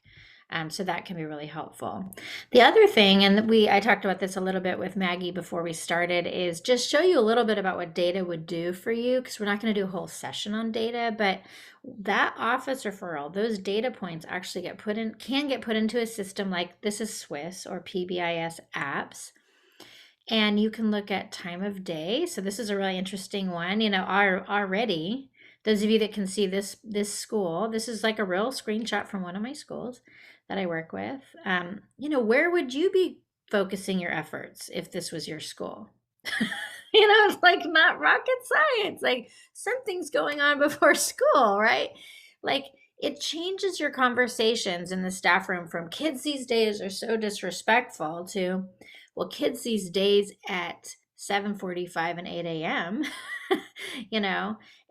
So that can be really helpful. The other thing, and I talked about this a little bit with Maggie before we started, is just show you a little bit about what data would do for you, because we're not going to do a whole session on data, but that office referral, those data points actually can get put into a system like this is Swiss or PBIS apps. And you can look at time of day. So this is a really interesting one. Already, those of you that can see this school, this is like a real screenshot from one of my schools that I work with. Where would you be focusing your efforts if this was your school? It's like not rocket science. Like something's going on before school, right? Like it changes your conversations in the staff room from kids these days are so disrespectful to, well, kids these days at 7:45 and 8 a.m.,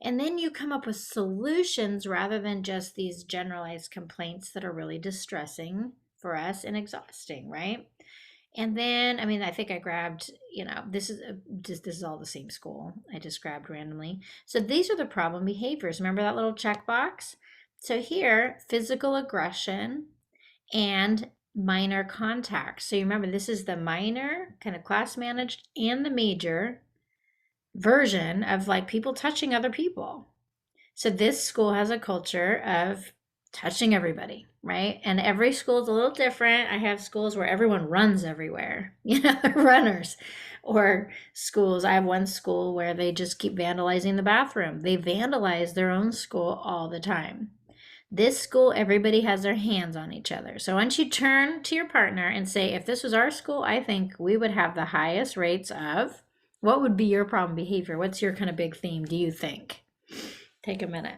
and then you come up with solutions rather than just these generalized complaints that are really distressing for us and exhausting, right? And then, I mean, I think I grabbed, this is all the same school. I just grabbed randomly. So these are the problem behaviors. Remember that little checkbox? So here, physical aggression and minor contact. So you remember this is the minor, kind of class managed, and the major version of like people touching other people. So this school has a culture of touching everybody, right? And every school is a little different. I have schools where everyone runs everywhere, runners, or schools. I have one school where they just keep vandalizing the bathroom. They vandalize their own school all the time. This school, everybody has their hands on each other. So once you turn to your partner and say, if this was our school, I think we would have the highest rates of, what would be your problem behavior? What's your kind of big theme, do you think? Take a minute.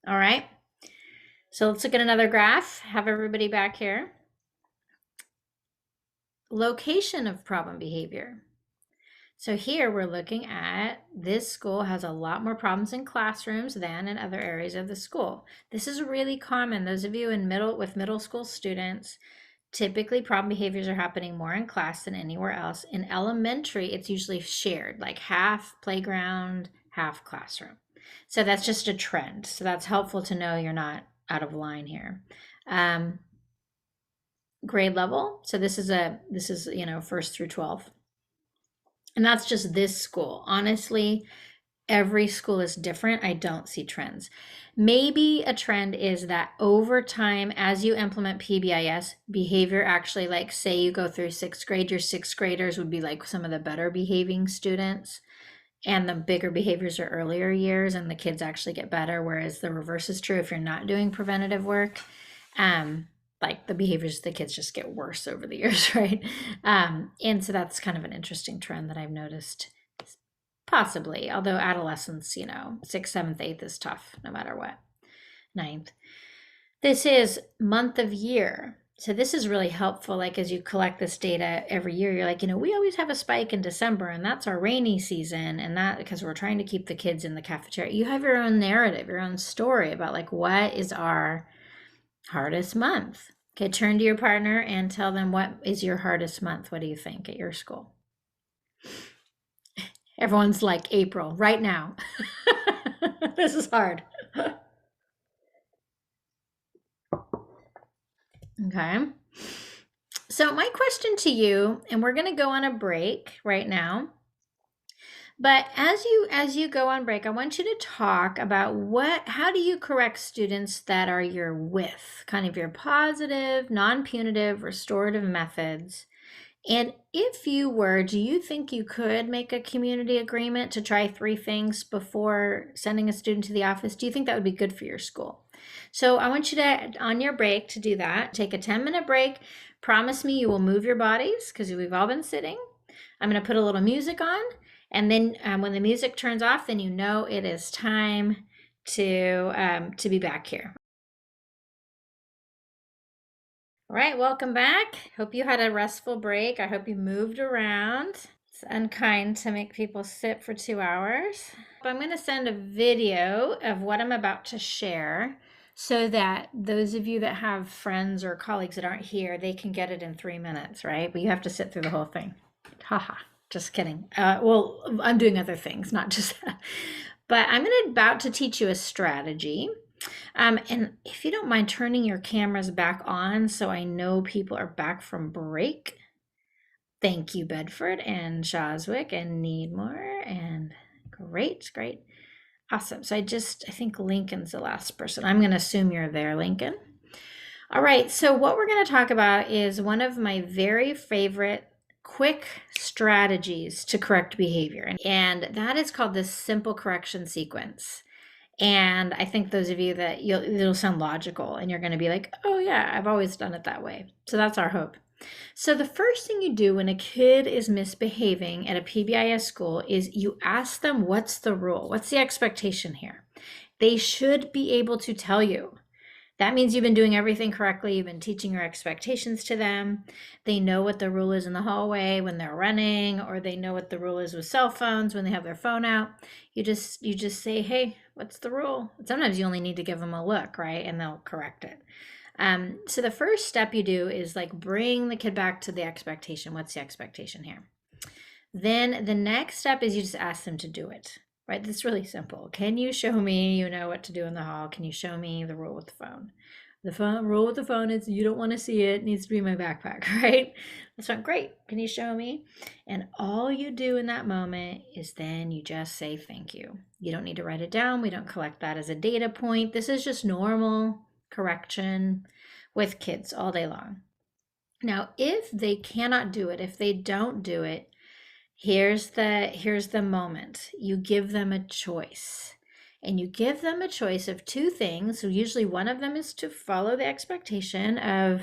All right. So let's look at another graph. Have everybody back here. Location of problem behavior. So here we're looking at this school has a lot more problems in classrooms than in other areas of the school. This is really common. Those of you with middle school students, typically problem behaviors are happening more in class than anywhere else. In elementary, it's usually shared, like half playground, half classroom. So that's just a trend. So that's helpful to know you're not out of line here. Grade level. So this is first through 12. And that's just this school. Honestly, every school is different. I don't see trends. Maybe a trend is that over time, as you implement PBIS, behavior actually, like say you go through sixth grade, your sixth graders would be like some of the better behaving students. And the bigger behaviors are earlier years and the kids actually get better. Whereas the reverse is true if you're not doing preventative work. Like the behaviors of the kids just get worse over the years, right? And so that's kind of an interesting trend that I've noticed, possibly, although adolescence, 6th, 7th, 8th is tough no matter what. 9th. This is month of year. So this is really helpful. Like as you collect this data every year, you're like, we always have a spike in December and that's our rainy season. And that because we're trying to keep the kids in the cafeteria. You have your own narrative, your own story about like, what is our hardest month? Okay, turn to your partner and tell them, what is your hardest month? What do you think at your school? Everyone's like, April, right now. This is hard. Okay. So my question to you, and we're going to go on a break right now. But as you go on break, I want you to talk about how do you correct students that are your with, kind of your positive, non-punitive, restorative methods. And if you were, do you think you could make a community agreement to try 3 things before sending a student to the office? Do you think that would be good for your school? So I want you to, on your break, to do that. Take a 10-minute break. Promise me you will move your bodies because we've all been sitting. I'm going to put a little music on. And then when the music turns off, then you know it is time to be back here. All right, welcome back. Hope you had a restful break. I hope you moved around. It's unkind to make people sit for 2 hours. I'm going to send a video of what I'm about to share so that those of you that have friends or colleagues that aren't here, they can get it in 3 minutes, right? But you have to sit through the whole thing. Haha. Just kidding. Well, I'm doing other things, not just that. But I'm about to teach you a strategy And if you don't mind turning your cameras back on so I know people are back from break. Thank you, Bedford and Shoswick and Needmore. And great, great. Awesome. So I think Lincoln's the last person. I'm going to assume you're there, Lincoln. All right. So what we're going to talk about is one of my very favorite quick strategies to correct behavior. And that is called the simple correction sequence. And I think those of you that it'll sound logical and you're going to be like, oh yeah, I've always done it that way. So that's our hope. So the first thing you do when a kid is misbehaving at a PBIS school is you ask them, what's the rule? What's the expectation here? They should be able to tell you. That means you've been doing everything correctly. You've been teaching your expectations to them. They know what the rule is in the hallway when they're running, or they know what the rule is with cell phones when they have their phone out. You just say, hey, what's the rule? Sometimes you only need to give them a look, right? And they'll correct it. So the first step you do is like bring the kid back to the expectation. What's the expectation here? Then the next step is you just ask them to do it, right? That's really simple. Can you show me, you know what to do in the hall? Can you show me the rule with the phone? The rule with the phone is you don't want to see it. It needs to be in my backpack, right? That's not great. Can you show me? And all you do in that moment is then you just say thank you. You don't need to write it down. We don't collect that as a data point. This is just normal correction with kids all day long. Now, if they cannot do it, if they don't do it, here's the moment. You give them a choice. And you give them a choice of two things. So usually one of them is to follow the expectation of,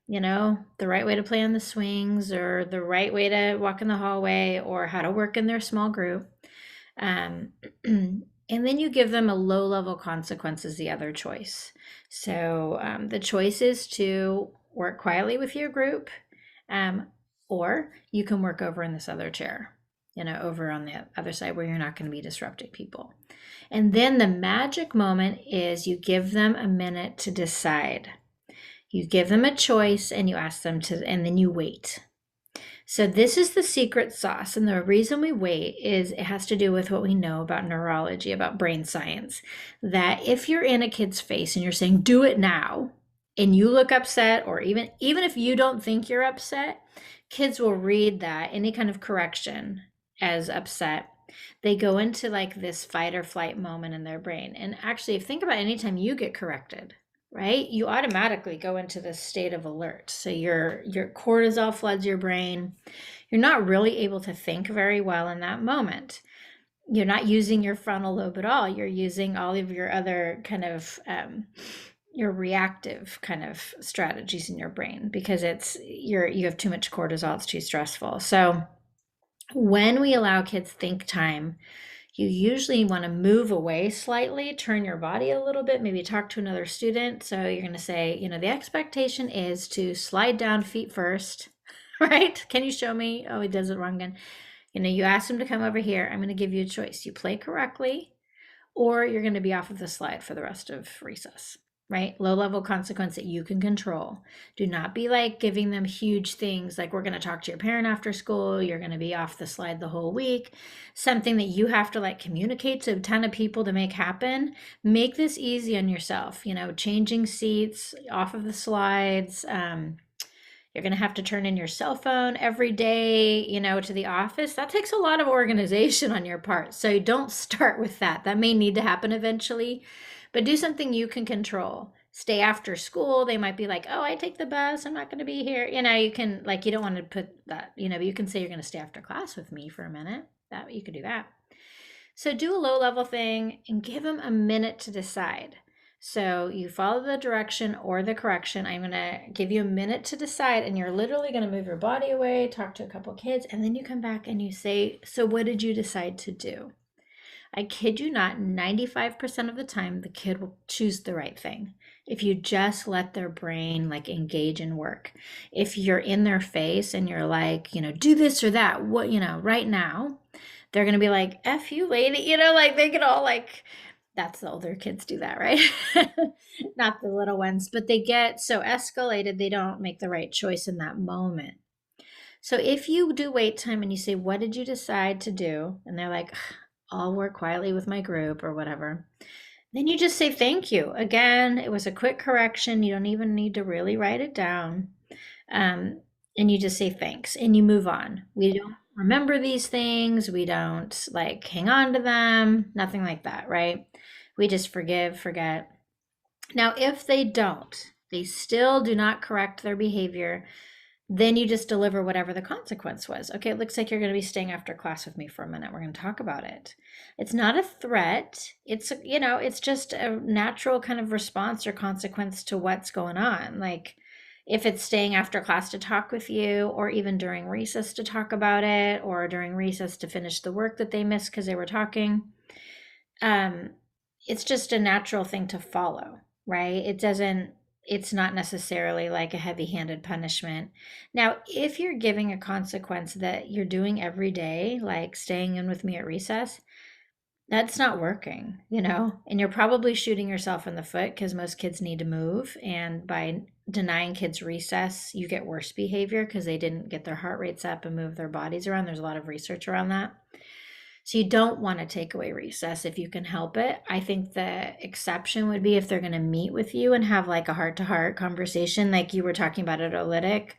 you know, the right way to play on the swings or the right way to walk in the hallway or how to work in their small group. And then you give them a low-level consequences, the other choice. So the choice is to work quietly with your group, or you can work over in this other chair, you know, over on the other side where you're not going to be disrupting people. And then the magic moment is you give them a minute to decide. You give them a choice and you ask them to, and then you wait. So this is the secret sauce. And the reason we wait is it has to do with what we know about neurology, about brain science, that if you're in a kid's face and you're saying, do it now, and you look upset, or even if you don't think you're upset, kids will read that, any kind of correction, as upset. They go into like this fight or flight moment in their brain. And actually, think about anytime you get corrected, right? You automatically go into this state of alert. So your cortisol floods your brain. You're not really able to think very well in that moment. You're not using your frontal lobe at all. You're using all of your other kind of your reactive kind of strategies in your brain because you have too much cortisol. It's too stressful. So when we allow kids think time, you usually want to move away slightly, turn your body a little bit, maybe talk to another student. So you're going to say, you know, the expectation is to slide down feet first, right? Can you show me? Oh, he does it wrong again. You know, you ask him to come over here. I'm going to give you a choice. You play correctly, or you're going to be off of the slide for the rest of recess. Right? Low level consequence that you can control. Do not be like giving them huge things like we're going to talk to your parent after school. You're going to be off the slide the whole week. Something that you have to like communicate to a ton of people to make happen. Make this easy on yourself. You know, changing seats, off of the slides. You're going to have to turn in your cell phone every day, you know, to the office. That takes a lot of organization on your part. So don't start with that. That may need to happen eventually. But do something you can control. Stay after school. They might be like, oh, I take the bus. I'm not going to be here. You know, you can, like, you don't want to put that, you know, but you can say you're going to stay after class with me for a minute. That you could do that. So do a low level thing and give them a minute to decide. So you follow the direction or the correction. I'm going to give you a minute to decide, and you're literally going to move your body away, talk to a couple kids, and then you come back and you say, so what did you decide to do? I kid you not, 95% of the time, the kid will choose the right thing. If you just let their brain like engage in work. If you're in their face and you're like, you know, do this or that, what, you know, right now, they're going to be like, F you, lady, you know, like they get all like, that's the older kids do that, right? Not the little ones, but they get so escalated, they don't make the right choice in that moment. So if you do wait time and you say, what did you decide to do? And they're like, I'll work quietly with my group or whatever. Then you just say thank you. Again, it was a quick correction. You don't even need to really write it down. And you just say thanks and you move on. We don't remember these things. We don't like hang on to them, nothing like that, right? We just forgive, forget. Now, if they don't, they still do not correct their behavior, then you just deliver whatever the consequence was. Okay, it looks like you're going to be staying after class with me for a minute. We're going to talk about it. It's not a threat. It's, you know, it's just a natural kind of response or consequence to what's going on. Like if it's staying after class to talk with you, or even during recess to talk about it, or during recess to finish the work that they missed because they were talking. It's just a natural thing to follow, right? It's not necessarily like a heavy-handed punishment. Now, if you're giving a consequence that you're doing every day, like staying in with me at recess, that's not working, you know, and you're probably shooting yourself in the foot because most kids need to move. And by denying kids recess, you get worse behavior because they didn't get their heart rates up and move their bodies around. There's a lot of research around that. So you don't want to take away recess if you can help it. I think the exception would be if they're going to meet with you and have like a heart-to-heart conversation, like you were talking about at Olytic.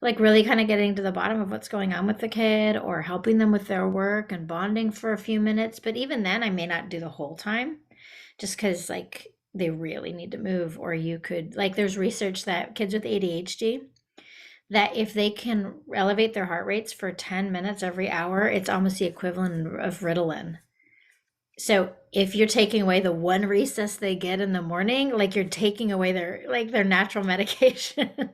Like really kind of getting to the bottom of what's going on with the kid, or helping them with their work and bonding for a few minutes. But even then, I may not do the whole time just because like they really need to move. Or you could, like, there's research that kids with ADHD, that if they can elevate their heart rates for 10 minutes every hour, it's almost the equivalent of Ritalin. So if you're taking away the one recess they get in the morning, like you're taking away their natural medication.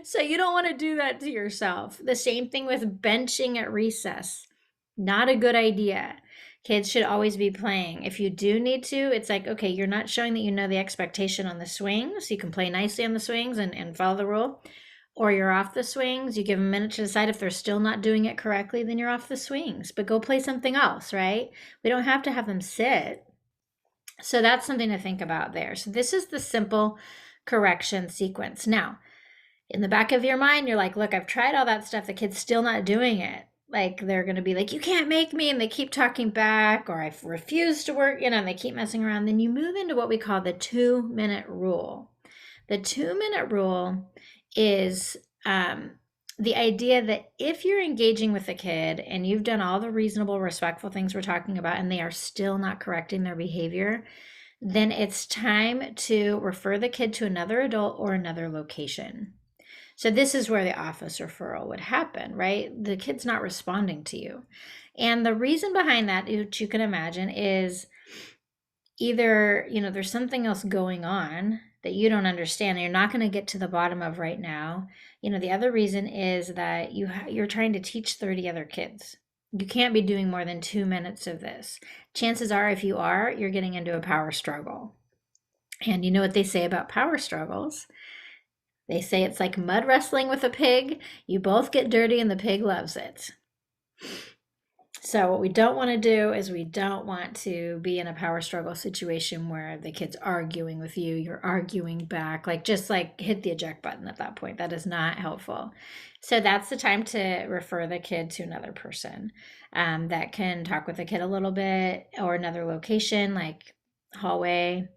So you don't want to do that to yourself. The same thing with benching at recess. Not a good idea. Kids should always be playing. If you do need to, it's like, okay, you're not showing that you know the expectation on the swings. So you can play nicely on the swings and follow the rule. Or you're off the swings, you give them a minute to decide. If they're still not doing it correctly, then you're off the swings, but go play something else, right? We don't have to have them sit. So that's something to think about there. So this is the simple correction sequence. Now, in the back of your mind, you're like, look, I've tried all that stuff. The kid's still not doing it. Like they're going to be like, you can't make me. And they keep talking back, or I refuse to work, you know, and they keep messing around. Then you move into what we call the 2-minute rule. The 2-minute rule is the idea that if you're engaging with a kid and you've done all the reasonable, respectful things we're talking about, and they are still not correcting their behavior, then it's time to refer the kid to another adult or another location. So this is where the office referral would happen, right? The kid's not responding to you. And the reason behind that, which you can imagine, is either, you know, there's something else going on that you don't understand and you're not going to get to the bottom of right now. You know, the other reason is that you're trying to teach 30 other kids. You can't be doing more than 2 minutes of this. Chances are, if you are, you're getting into a power struggle. And you know what they say about power struggles? They say it's like mud wrestling with a pig. You both get dirty and the pig loves it. So what we don't want to do is we don't want to be in a power struggle situation where the kid's arguing with you, you're arguing back, like just like hit the eject button at that point. That is not helpful. So that's the time to refer the kid to another person that can talk with the kid a little bit, or another location like hallway.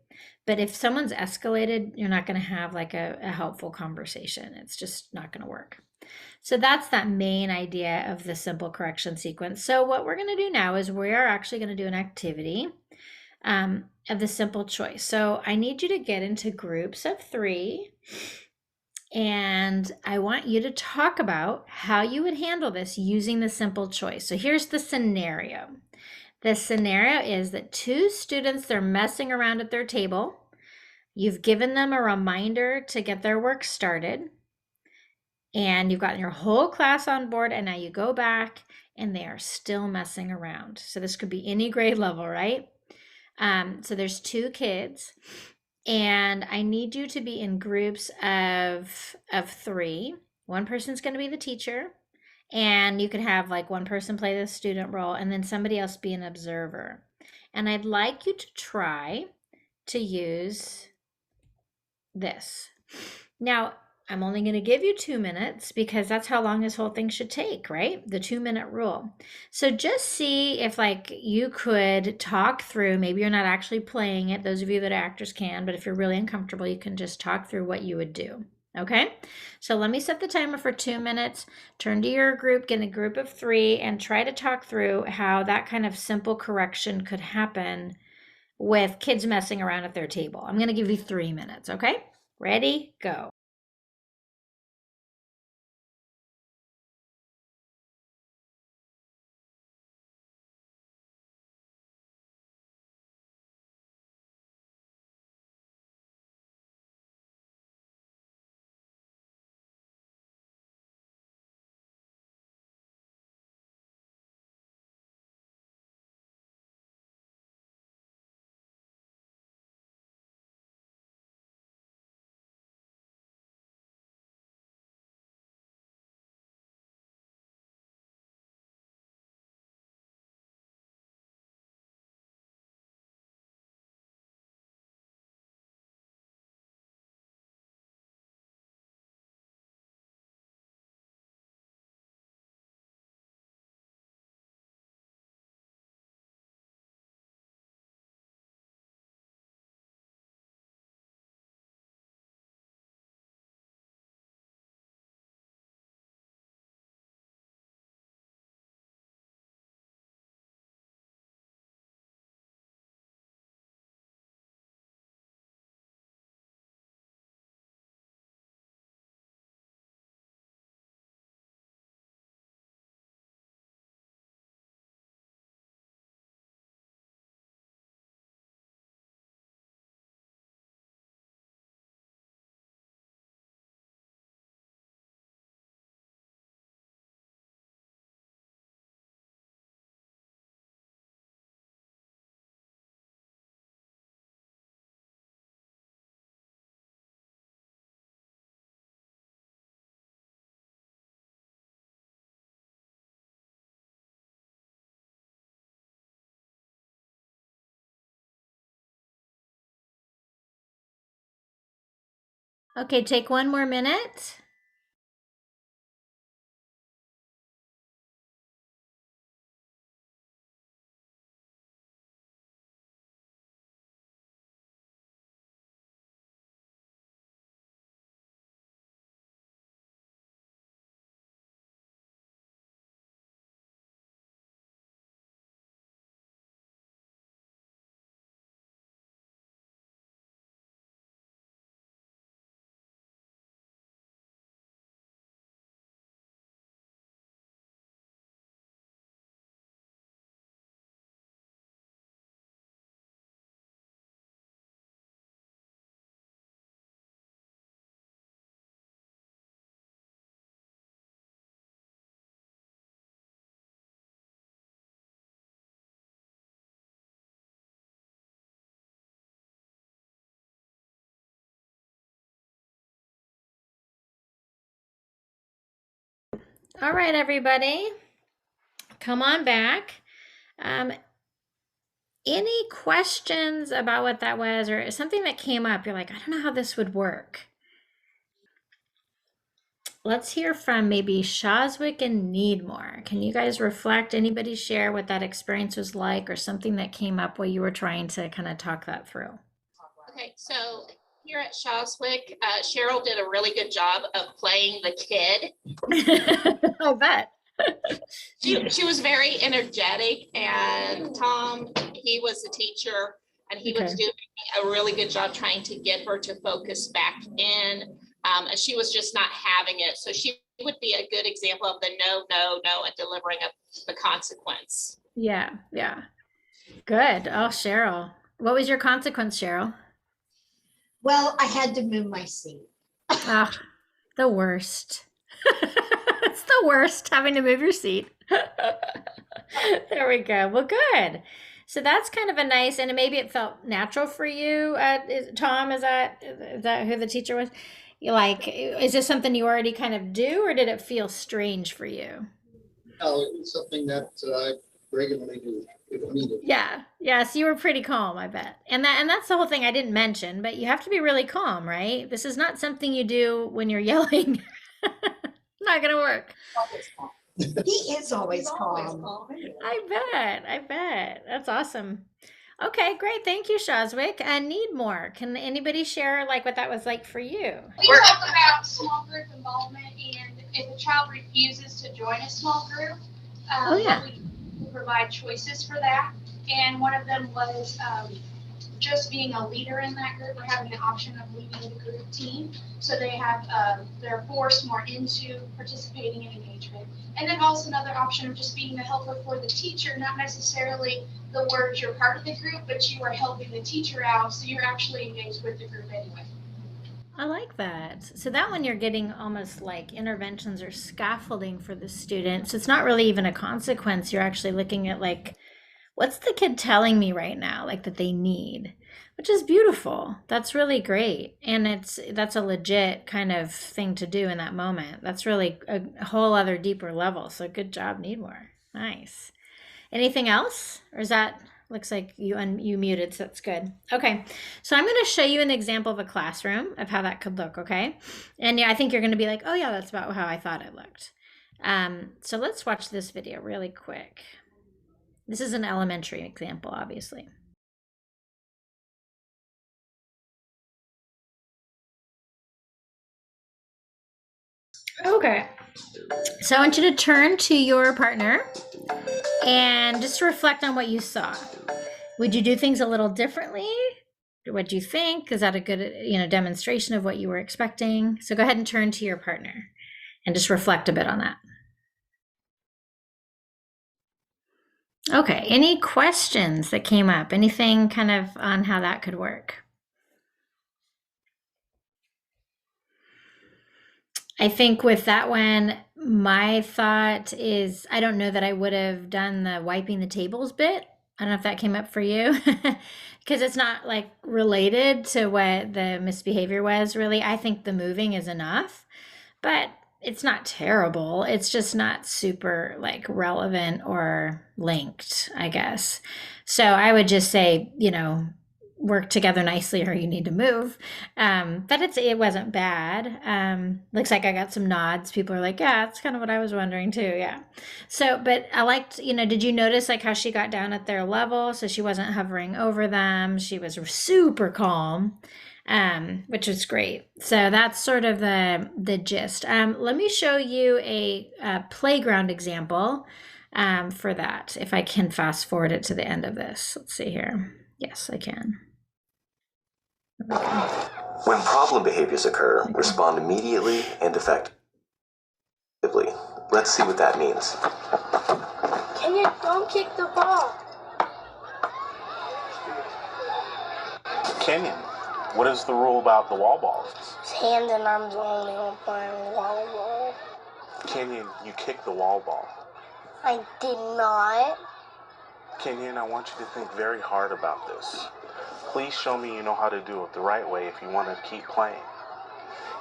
But if someone's escalated, you're not going to have like a helpful conversation. It's just not going to work. So that's that main idea of the simple correction sequence. So what we're going to do now is we are actually going to do an activity of the simple choice. So I need you to get into groups of 3, and I want you to talk about how you would handle this using the simple choice. So here's the scenario. The scenario is that 2 students, they're messing around at their table. You've given them a reminder to get their work started. And you've gotten your whole class on board, and now you go back and they are still messing around. So this could be any grade level, right? So there's 2 kids, and I need you to be in groups of 3. One person's going to be the teacher, and you can have like one person play the student role and then somebody else be an observer. And I'd like you to try to use this. Now, I'm only going to give you 2 minutes because that's how long this whole thing should take, right? The 2 minute rule. So just see if like you could talk through, maybe you're not actually playing it. Those of you that are actors can, but if you're really uncomfortable, you can just talk through what you would do. Okay, so let me set the timer for 2 minutes. Turn to your group, get a group of 3, and try to talk through how that kind of simple correction could happen with kids messing around at their table. I'm going to give you 3 minutes, okay? Ready, go. Okay, take 1 more minute. All right, everybody, come on back. Any questions about what that was or something that came up? You're like, I don't know how this would work. Let's hear from maybe Shoswick and Needmore. Can you guys reflect? Anybody share what that experience was like or something that came up while you were trying to kind of talk that through? Okay, so here at Shoswick, Cheryl did a really good job of playing the kid. I bet. She was very energetic, and Tom, he was the teacher, and he was doing a really good job trying to get her to focus back in. And she was just not having it. So she would be a good example of the no, no, no, and delivering the consequence. Yeah, yeah. Good. Oh, Cheryl. What was your consequence, Cheryl? Well, I had to move my seat. Oh, the worst. It's the worst having to move your seat. There we go. Well, good. So that's kind of a nice, and maybe it felt natural for you. Tom, is that who the teacher was? Like, is this something you already kind of do, or did it feel strange for you? No, it was something that regularly do if needed. Yeah. Yeah. So you were pretty calm, I bet. And that's the whole thing I didn't mention, but you have to be really calm, right? This is not something you do when you're yelling. Not gonna work. He is always calm. I bet. That's awesome. Okay, great. Thank you, Shazwick. And need more. Can anybody share like what that was like for you? We talk about small group involvement, and if a child refuses to join a small group, Oh yeah. we provide choices for that. And one of them was just being a leader in that group, or having the option of leading the group team. So they're forced more into participating in engagement. And then also another option of just being a helper for the teacher, not necessarily the words you're part of the group, but you are helping the teacher out, so you're actually engaged with the group anyway. I like that. So that one you're getting almost like interventions or scaffolding for the student. So it's not really even a consequence. You're actually looking at like, what's the kid telling me right now, like that they need, which is beautiful. That's really great. And that's a legit kind of thing to do in that moment. That's really a whole other deeper level. So good job, need more. Nice. Anything else? Or is that, looks like you muted, so that's good. Okay, so I'm going to show you an example of a classroom of how that could look, okay? And yeah, I think you're going to be like, oh yeah, that's about how I thought it looked. So let's watch this video really quick. This is an elementary example, obviously. Okay, so I want you to turn to your partner and just reflect on what you saw. Would you do things a little differently? What do you think? Is that a good, demonstration of what you were expecting? So go ahead and turn to your partner and just reflect a bit on that. Okay, any questions that came up? Anything kind of on how that could work? I think with that one, my thought is, I don't know that I would have done the wiping the tables bit. I don't know if that came up for you, because it's not like related to what the misbehavior was really. I think the moving is enough, but it's not terrible. It's just not super like relevant or linked, I guess. So I would just say, work together nicely or you need to move. But it wasn't bad. Looks like I got some nods. People are like, yeah, that's kind of what I was wondering too. Yeah. So, but I liked, did you notice like how she got down at their level? So she wasn't hovering over them. She was super calm, which was great. So that's sort of the gist. Let me show you a playground example for that. If I can fast forward it to the end of this. Let's see here. Yes, I can. When problem behaviors occur, respond immediately and effectively. Let's see what that means. Kenyon, don't kick the ball. Kenyon, what is the rule about the wall balls? It's hand and arms only when playing wall ball. Kenyon, you kicked the wall ball. I did not. Kenyon, I want you to think very hard about this. Please show me you know how to do it the right way if you want to keep playing.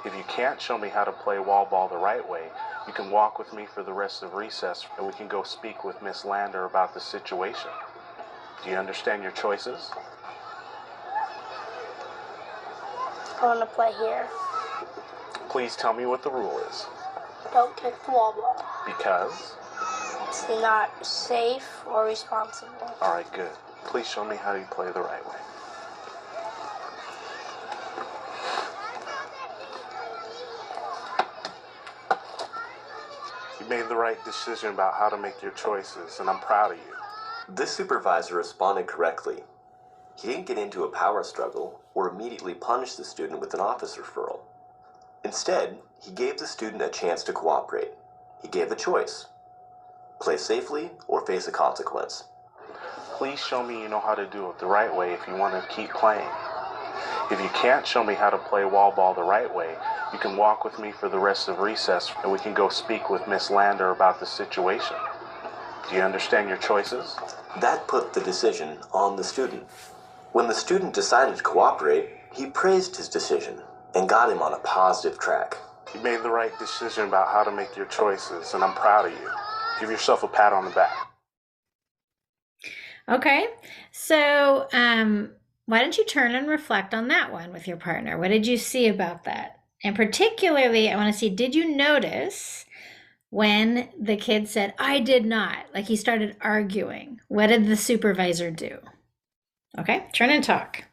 If you can't show me how to play wall ball the right way, you can walk with me for the rest of recess and we can go speak with Miss Lander about the situation. Do you understand your choices? I want to play here. Please tell me what the rule is. Don't kick the wall ball. Because? It's not safe or responsible. All right, good. Please show me how you play the right way. You made the right decision about how to make your choices, and I'm proud of you. This supervisor responded correctly. He didn't get into a power struggle or immediately punish the student with an office referral. Instead, he gave the student a chance to cooperate. He gave the choice: play safely or face a consequence. Please show me you know how to do it the right way if you want to keep playing. If you can't show me how to play wall ball the right way, you can walk with me for the rest of recess and we can go speak with Miss Lander about the situation. Do you understand your choices? That put the decision on the student. When the student decided to cooperate, he praised his decision and got him on a positive track. You made the right decision about how to make your choices, and I'm proud of you. Give yourself a pat on the back. Okay. So, why don't you turn and reflect on that one with your partner? What did you see about that? And particularly, I want to see, did you notice when the kid said, I did not, like he started arguing? What did the supervisor do? Okay, turn and talk.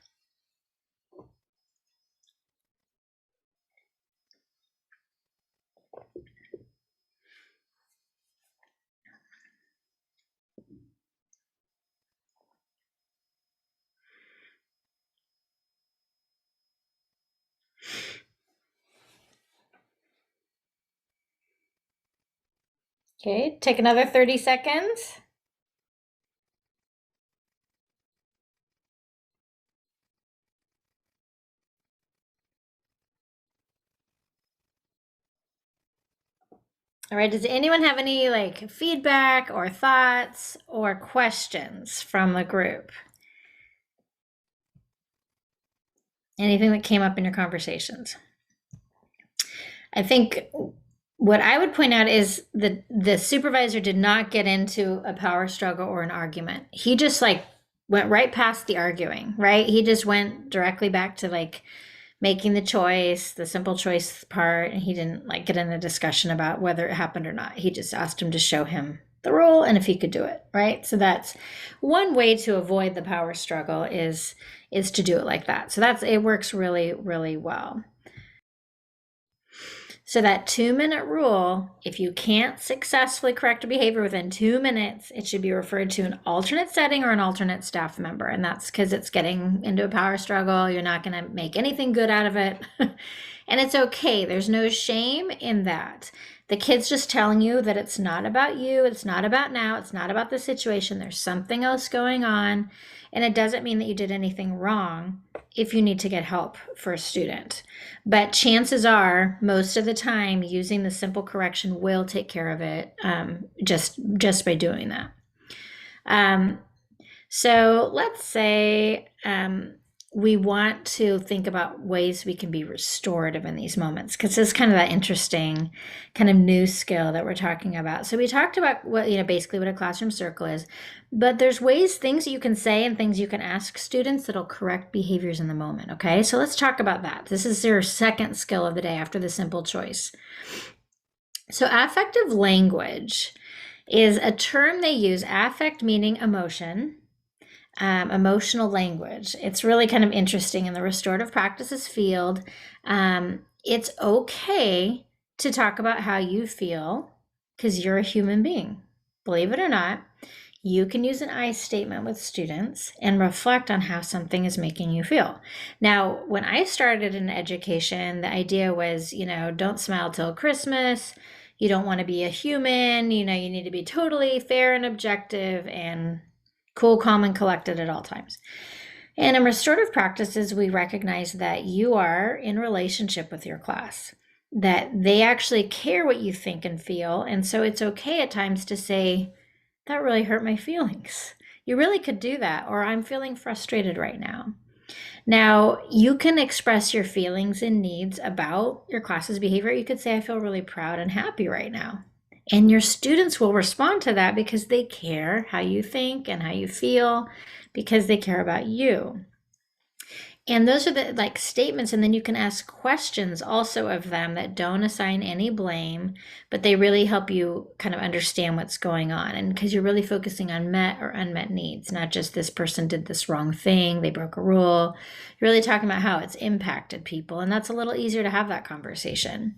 Okay, take another 30 seconds. All right, does anyone have any like feedback or thoughts or questions from the group? Anything that came up in your conversations? I think what I would point out is that the supervisor did not get into a power struggle or an argument. He just like went right past the arguing, right? He just went directly back to like making the choice, the simple choice part, and he didn't like get in a discussion about whether it happened or not. He just asked him to show him the rule and if he could do it, right? So that's one way to avoid the power struggle is to do it like that. So that's it works really, really well. So that 2-minute rule, if you can't successfully correct a behavior within 2 minutes, it should be referred to an alternate setting or an alternate staff member. And that's because it's getting into a power struggle. You're not going to make anything good out of it. And it's okay. There's no shame in that. The kid's just telling you that it's not about you. It's not about now. It's not about the situation. There's something else going on. And it doesn't mean that you did anything wrong if you need to get help for a student. But chances are, most of the time, using the simple correction will take care of it just by doing that. So let's say we want to think about ways we can be restorative in these moments, because this is kind of that interesting kind of new skill that we're talking about. So we talked about what, basically what a classroom circle is, but there's things that you can say and things you can ask students that'll correct behaviors in the moment. Okay, so let's talk about that. This is your second skill of the day after the simple choice. So affective language is a term they use, affect meaning emotion, emotional language. It's really kind of interesting in the restorative practices field. It's okay to talk about how you feel because you're a human being. Believe it or not, you can use an I statement with students and reflect on how something is making you feel. Now, when I started in education, the idea was, don't smile till Christmas. You don't want to be a human. You need to be totally fair and objective and cool, calm, and collected at all times. And in restorative practices, we recognize that you are in relationship with your class, that they actually care what you think and feel. And so it's okay at times to say, that really hurt my feelings. You really could do that, or I'm feeling frustrated right now. Now, you can express your feelings and needs about your class's behavior. You could say, I feel really proud and happy right now. And your students will respond to that because they care how you think and how you feel, because they care about you. And those are the statements, and then you can ask questions also of them that don't assign any blame, but they really help you kind of understand what's going on. And because you're really focusing on met or unmet needs, not just this person did this wrong thing, they broke a rule. You're really talking about how it's impacted people, and that's a little easier to have that conversation.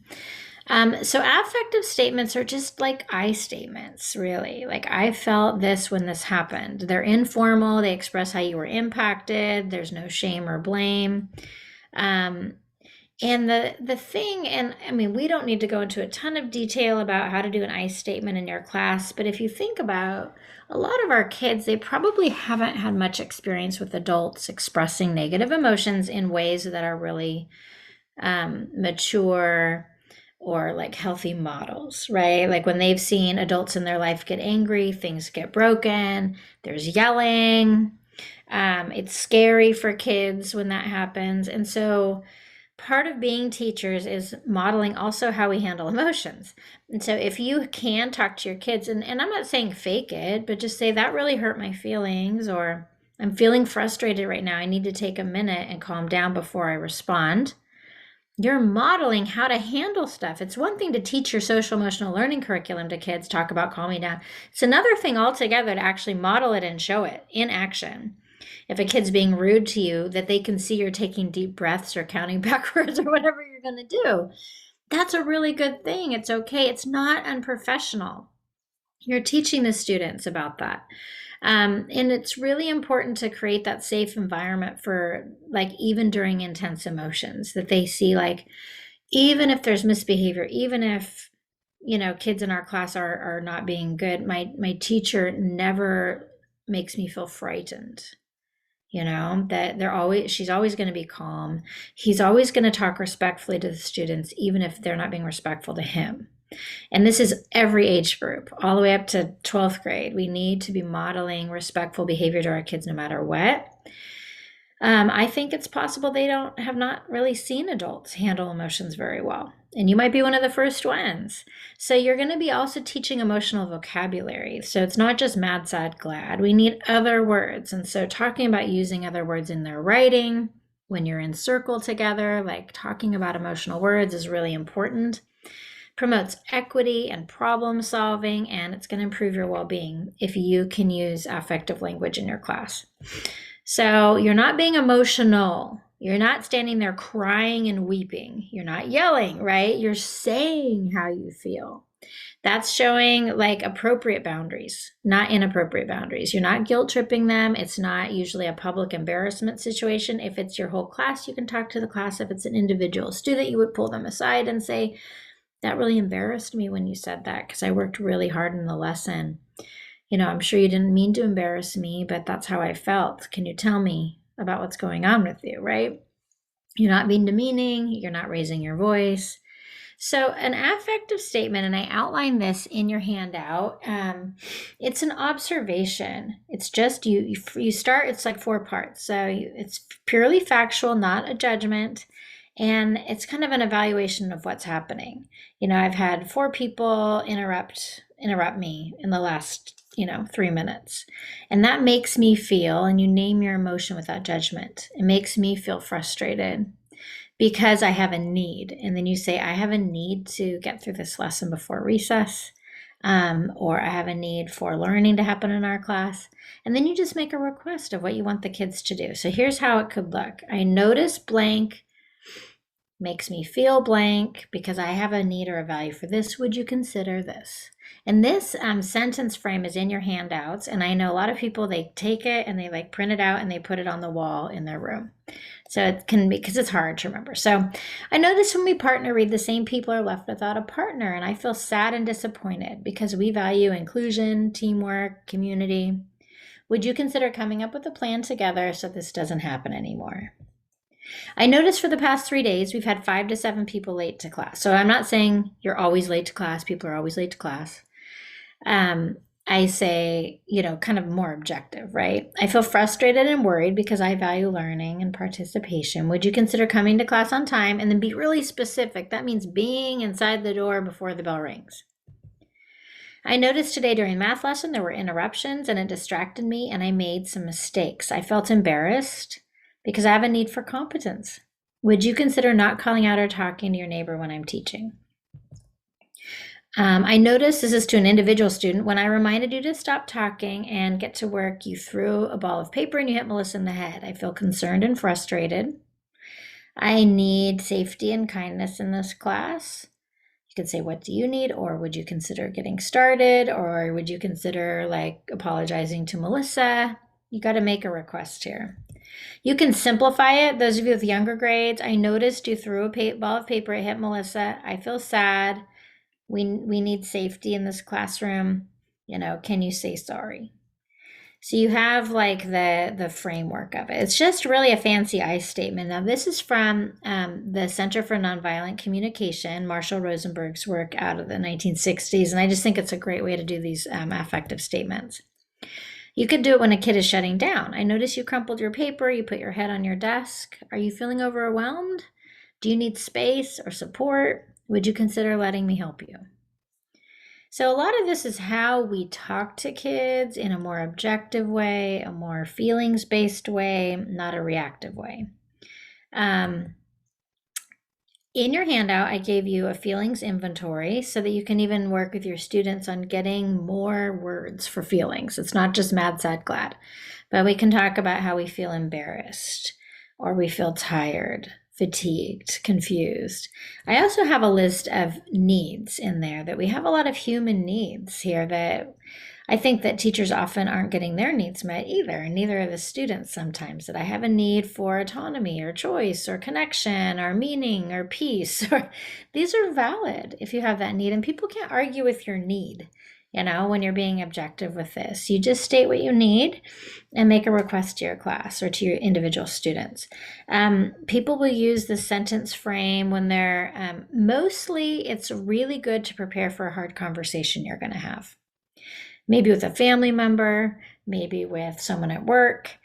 So affective statements are just like I statements, really. Like, I felt this when this happened. They're informal. They express how you were impacted. There's no shame or blame. And the thing, and I mean, we don't need to go into a ton of detail about how to do an I statement in your class, but if you think about a lot of our kids, they probably haven't had much experience with adults expressing negative emotions in ways that are really mature or like healthy models, right? Like when they've seen adults in their life get angry, things get broken, there's yelling. It's scary for kids when that happens. And so part of being teachers is modeling also how we handle emotions. And so if you can talk to your kids, and I'm not saying fake it, but just say that really hurt my feelings, or I'm feeling frustrated right now. I need to take a minute and calm down before I respond. You're modeling how to handle stuff. It's one thing to teach your social emotional learning curriculum to kids, talk about calming down. It's another thing altogether to actually model it and show it in action. If a kid's being rude to you, that they can see you're taking deep breaths or counting backwards or whatever you're going to do. That's a really good thing. It's okay. It's not unprofessional. You're teaching the students about that. And it's really important to create that safe environment for, like, even during intense emotions, that they see, like, even if there's misbehavior, even if, you know, kids in our class are not being good, my teacher never makes me feel frightened. You know, that she's always going to be calm. He's always going to talk respectfully to the students, even if they're not being respectful to him. And this is every age group, all the way up to 12th grade. We need to be modeling respectful behavior to our kids no matter what. I think it's possible they have not really seen adults handle emotions very well. And you might be one of the first ones. So you're going to be also teaching emotional vocabulary. So it's not just mad, sad, glad. We need other words. And so talking about using other words in their writing, when you're in circle together, like talking about emotional words is really important. Promotes equity and problem solving, and it's going to improve your well-being if you can use affective language in your class. So you're not being emotional. You're not standing there crying and weeping. You're not yelling, right? You're saying how you feel. That's showing, like, appropriate boundaries, not inappropriate boundaries. You're not guilt tripping them. It's not usually a public embarrassment situation. If it's your whole class, you can talk to the class. If it's an individual student, you would pull them aside and say, that really embarrassed me when you said that, because I worked really hard in the lesson. You know, I'm sure you didn't mean to embarrass me, but that's how I felt. Can you tell me about what's going on with you, right? You're not being demeaning. You're not raising your voice. So an affective statement, and I outlined this in your handout, it's an observation. It's just you start, it's like 4 parts. So it's purely factual, not a judgment. And it's kind of an evaluation of what's happening. You know, I've had 4 people interrupt me in the last, 3 minutes. And that makes me feel, and you name your emotion without judgment, it makes me feel frustrated because I have a need. And then you say, I have a need to get through this lesson before recess, or I have a need for learning to happen in our class. And then you just make a request of what you want the kids to do. So here's how it could look. I notice blank makes me feel blank because I have a need or a value for this. Would you consider this? And this sentence frame is in your handouts. And I know a lot of people, they take it and they print it out and they put it on the wall in their room. So it can be, because it's hard to remember. So I notice when we partner read, the same people are left without a partner. And I feel sad and disappointed because we value inclusion, teamwork, community. Would you consider coming up with a plan together so this doesn't happen anymore? I noticed for the past 3 days, we've had 5 to 7 people late to class. So I'm not saying you're always late to class. People are always late to class. I say, kind of more objective, right? I feel frustrated and worried because I value learning and participation. Would you consider coming to class on time? And then be really specific. That means being inside the door before the bell rings. I noticed today during math lesson, there were interruptions and it distracted me and I made some mistakes. I felt embarrassed because I have a need for competence. Would you consider not calling out or talking to your neighbor when I'm teaching? I noticed, this is to an individual student, when I reminded you to stop talking and get to work, you threw a ball of paper and you hit Melissa in the head. I feel concerned and frustrated. I need safety and kindness in this class. You could say, what do you need? Or would you consider getting started? Or would you consider apologizing to Melissa? You got to make a request here. You can simplify it. Those of you with younger grades, I noticed you threw a ball of paper, it hit Melissa. I feel sad. We need safety in this classroom. Can you say sorry? So you have the framework of it. It's just really a fancy I statement. Now this is from the Center for Nonviolent Communication, Marshall Rosenberg's work out of the 1960s. And I just think it's a great way to do these affective statements. You could do it when a kid is shutting down. I notice you crumpled your paper, you put your head on your desk. Are you feeling overwhelmed Do you need space or support? Would you consider letting me help you? So a lot of this is how we talk to kids in a more objective way, a more feelings-based way, not a reactive way. In your handout, I gave you a feelings inventory so that you can even work with your students on getting more words for feelings. It's not just mad, sad, glad, but we can talk about how we feel embarrassed or we feel tired, fatigued, confused. I also have a list of needs in there that we have a lot of human needs here that I think that teachers often aren't getting their needs met either, and neither are the students sometimes, that I have a need for autonomy or choice or connection or meaning or peace. Or these are valid if you have that need, and people can't argue with your need, when you're being objective with this. You just state what you need and make a request to your class or to your individual students. People will use the sentence frame when they're, mostly it's really good to prepare for a hard conversation you're going to have. Maybe with a family member, maybe with someone at work.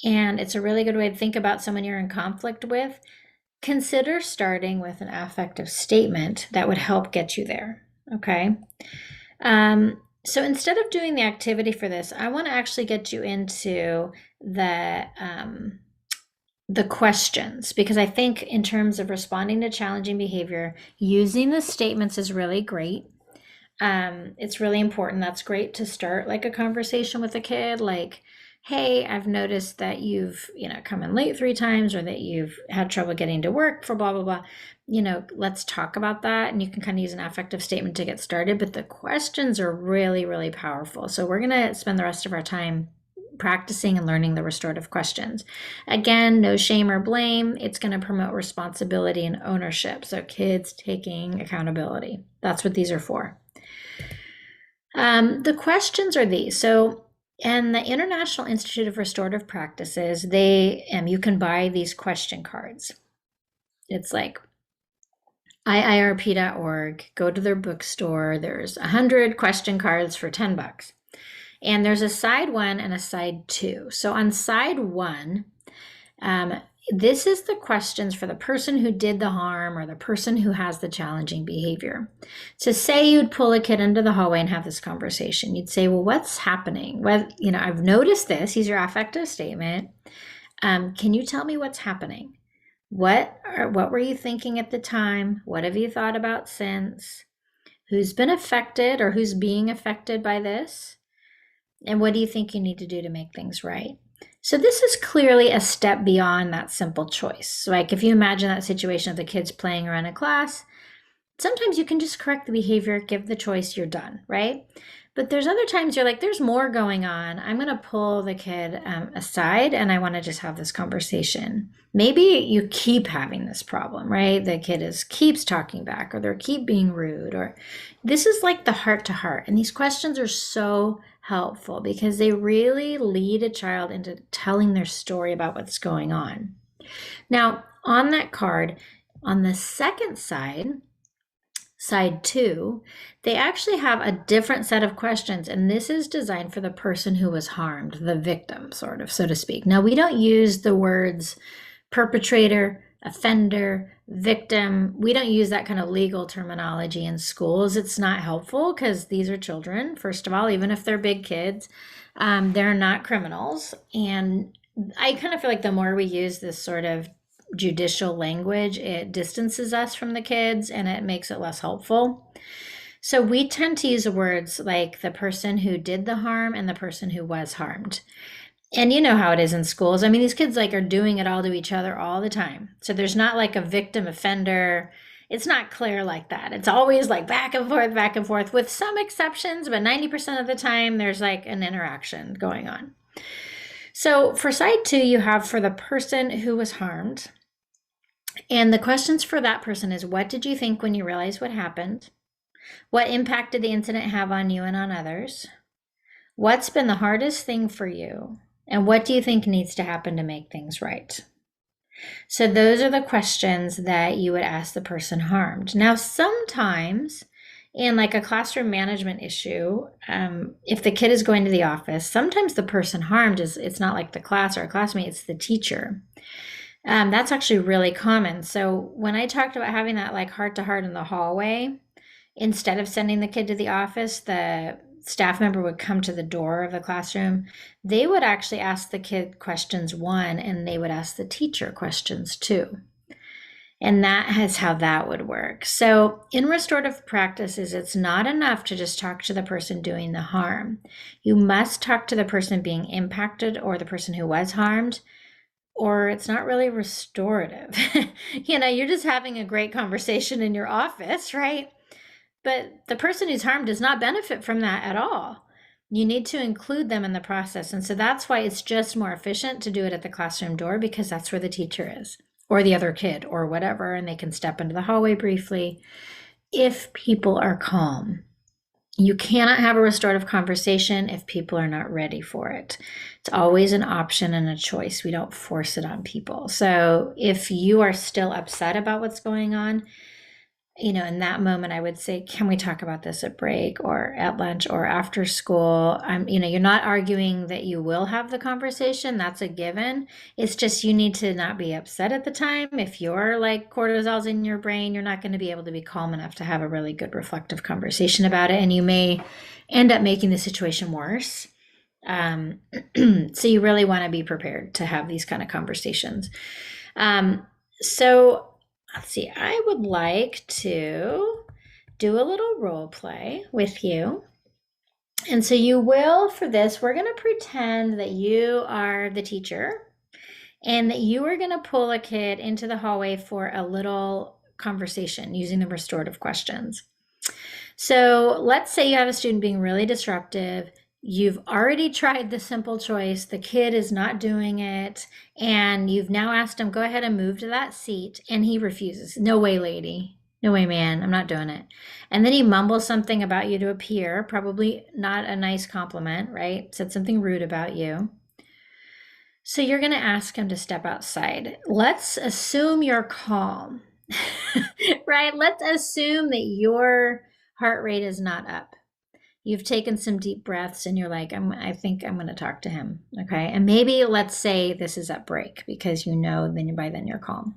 And it's a really good way to think about someone you're in conflict with. Consider starting with an affective statement that would help get you there, okay? So instead of doing the activity for this, I want to actually get you into the questions, because I think in terms of responding to challenging behavior, using the statements is really great. It's really important. That's great to start like a conversation with a kid, like, hey, I've noticed that you've, come in late 3 times, or that you've had trouble getting to work for blah, blah, blah. Let's talk about that. And you can kind of use an affective statement to get started, but the questions are really, really powerful. So we're going to spend the rest of our time practicing and learning the restorative questions. Again, no shame or blame. It's going to promote responsibility and ownership. So kids taking accountability. That's what these are for. The questions are these. So, and the International Institute of Restorative Practices, you can buy these question cards. It's like iirp.org, go to their bookstore. There's 100 question cards for $10. And there's a side 1 and a side 2. So on side 1, this is the questions for the person who did the harm or the person who has the challenging behavior. So say you'd pull a kid into the hallway and have this conversation. You'd say, well, what's happening? Well, I've noticed this. Use your affective statement. Can you tell me what's happening? What were you thinking at the time? What have you thought about since? Who's been affected or who's being affected by this? And what do you think you need to do to make things right? So this is clearly a step beyond that simple choice. So like if you imagine that situation of the kids playing around a class, sometimes you can just correct the behavior, give the choice, you're done, right? But there's other times you're like, there's more going on. I'm going to pull the kid aside and I want to just have this conversation. Maybe you keep having this problem, right? The kid keeps talking back, or they keep being rude, or this is like the heart to heart. And these questions are so helpful because they really lead a child into telling their story about what's going on. Now, on that card, on the second side, side 2, they actually have a different set of questions, and this is designed for the person who was harmed, the victim, sort of, so to speak. Now, we don't use the words perpetrator, offender, victim. We don't use that kind of legal terminology in schools. It's not helpful because these are children, first of all, even if they're big kids, they're not criminals. And I kind of feel like the more we use this sort of judicial language, it distances us from the kids and it makes it less helpful. So we tend to use words like the person who did the harm and the person who was harmed. And you know how it is in schools. I mean, these kids are doing it all to each other all the time. So there's not like a victim offender. It's not clear like that. It's always like back and forth with some exceptions, but 90% of the time there's like an interaction going on. So for side 2, you have for the person who was harmed. And the questions for that person is, what did you think when you realized what happened? What impact did the incident have on you and on others? What's been the hardest thing for you? And what do you think needs to happen to make things right? So those are the questions that you would ask the person harmed. Now, sometimes in like a classroom management issue, if the kid is going to the office, sometimes the person harmed it's not like the class or a classmate, it's the teacher. That's actually really common. So when I talked about having that like heart to heart in the hallway, instead of sending the kid to the office, the staff member would come to the door of the classroom. They would actually ask the kid questions one, and they would ask the teacher questions two. And that is how that would work. So in restorative practices, it's not enough to just talk to the person doing the harm. You must talk to the person being impacted or the person who was harmed, or it's not really restorative. You're just having a great conversation in your office, right? But the person who's harmed does not benefit from that at all. You need to include them in the process. And so that's why it's just more efficient to do it at the classroom door, because that's where the teacher is, or the other kid, or whatever, and they can step into the hallway briefly if people are calm. You cannot have a restorative conversation if people are not ready for it. It's always an option and a choice. We don't force it on people. So if you are still upset about what's going on, in that moment, I would say, can we talk about this at break or at lunch or after school? You're not arguing that you will have the conversation. That's a given. It's just you need to not be upset at the time. If you're like cortisol's in your brain, you're not going to be able to be calm enough to have a really good reflective conversation about it. And you may end up making the situation worse. So you really want to be prepared to have these kind of conversations. So let's see, I would like to do a little role play with you. And so you will, for this, we're going to pretend that you are the teacher and that you are going to pull a kid into the hallway for a little conversation using the restorative questions. So let's say you have a student being really disruptive. You've already tried the simple choice. The kid is not doing it. And you've now asked him, go ahead and move to that seat. And he refuses. No way, lady. No way, man. I'm not doing it. And then he mumbles something about you to a peer, probably not a nice compliment, right? Said something rude about you. So you're going to ask him to step outside. Let's assume you're calm, right? Let's assume that your heart rate is not up. You've taken some deep breaths and you're like, I think I'm going to talk to him. Okay. And maybe let's say this is at break because by then you're calm.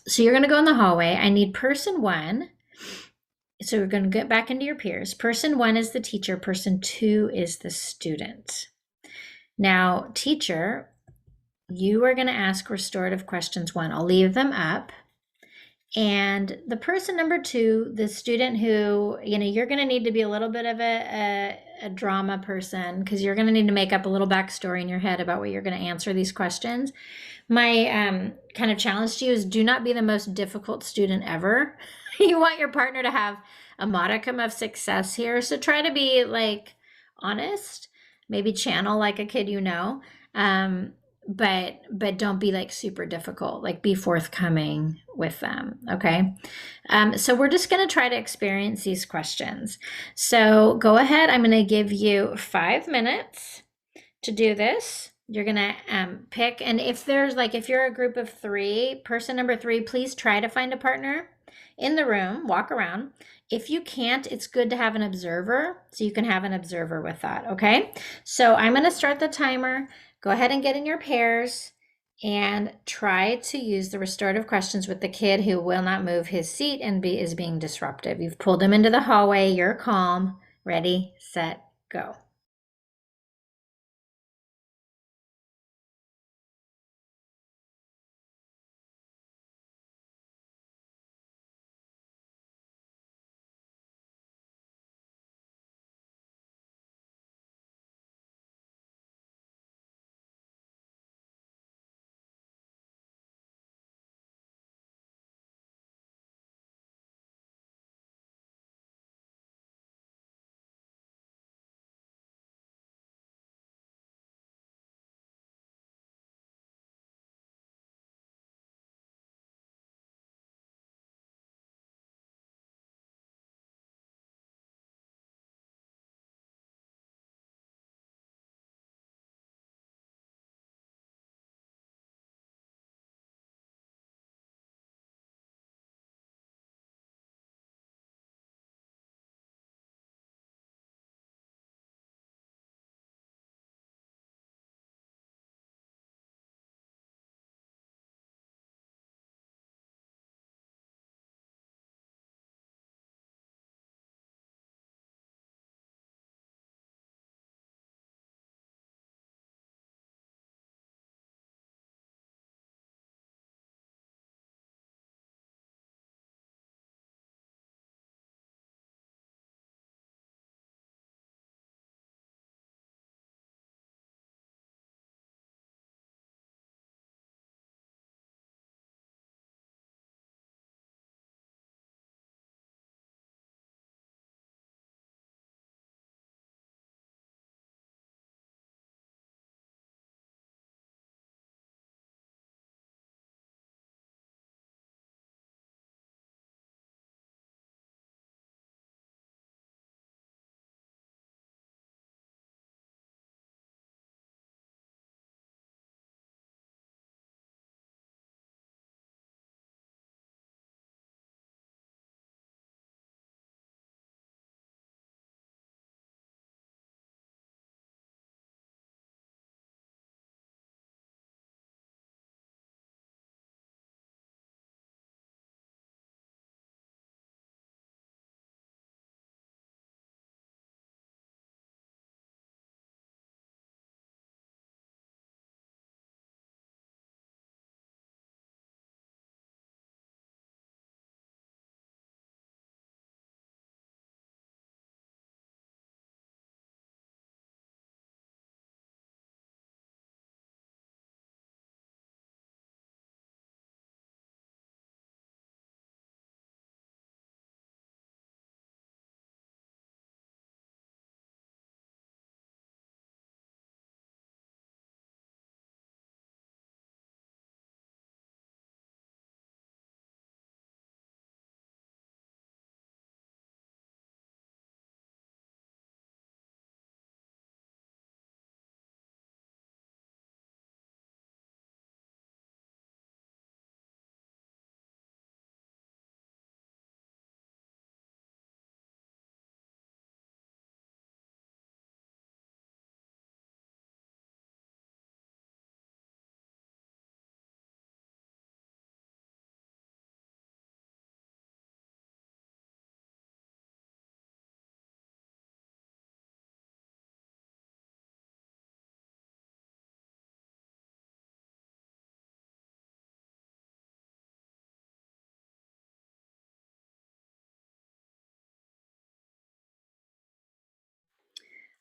So you're going to go in the hallway. I need person one. So we're going to get back into your peers. Person one is the teacher. Person two is the student. Now, teacher, you are going to ask restorative questions one. I'll leave them up. And the person number two, the student who, you're going to need to be a little bit of a drama person because you're going to need to make up a little backstory in your head about what you're going to answer these questions. My kind of challenge to you is do not be the most difficult student ever. You want your partner to have a modicum of success here. So try to be like honest, maybe channel like a kid but don't be like super difficult, like be forthcoming with them. Okay. So we're just going to try to experience these questions. So go ahead. I'm going to give you 5 minutes to do this. You're going to pick. And if you're a group of 3, person number 3, please try to find a partner in the room, walk around. If you can't, it's good to have an observer. So you can have an observer with that. Okay. So I'm going to start the timer. Go ahead and get in your pairs and try to use the restorative questions with the kid who will not move his seat and is being disruptive. You've pulled him into the hallway. You're calm. Ready, set, go.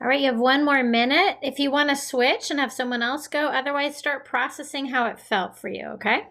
All right, you have 1 more minute if you want to switch and have someone else go. Otherwise, start processing how it felt for you, okay?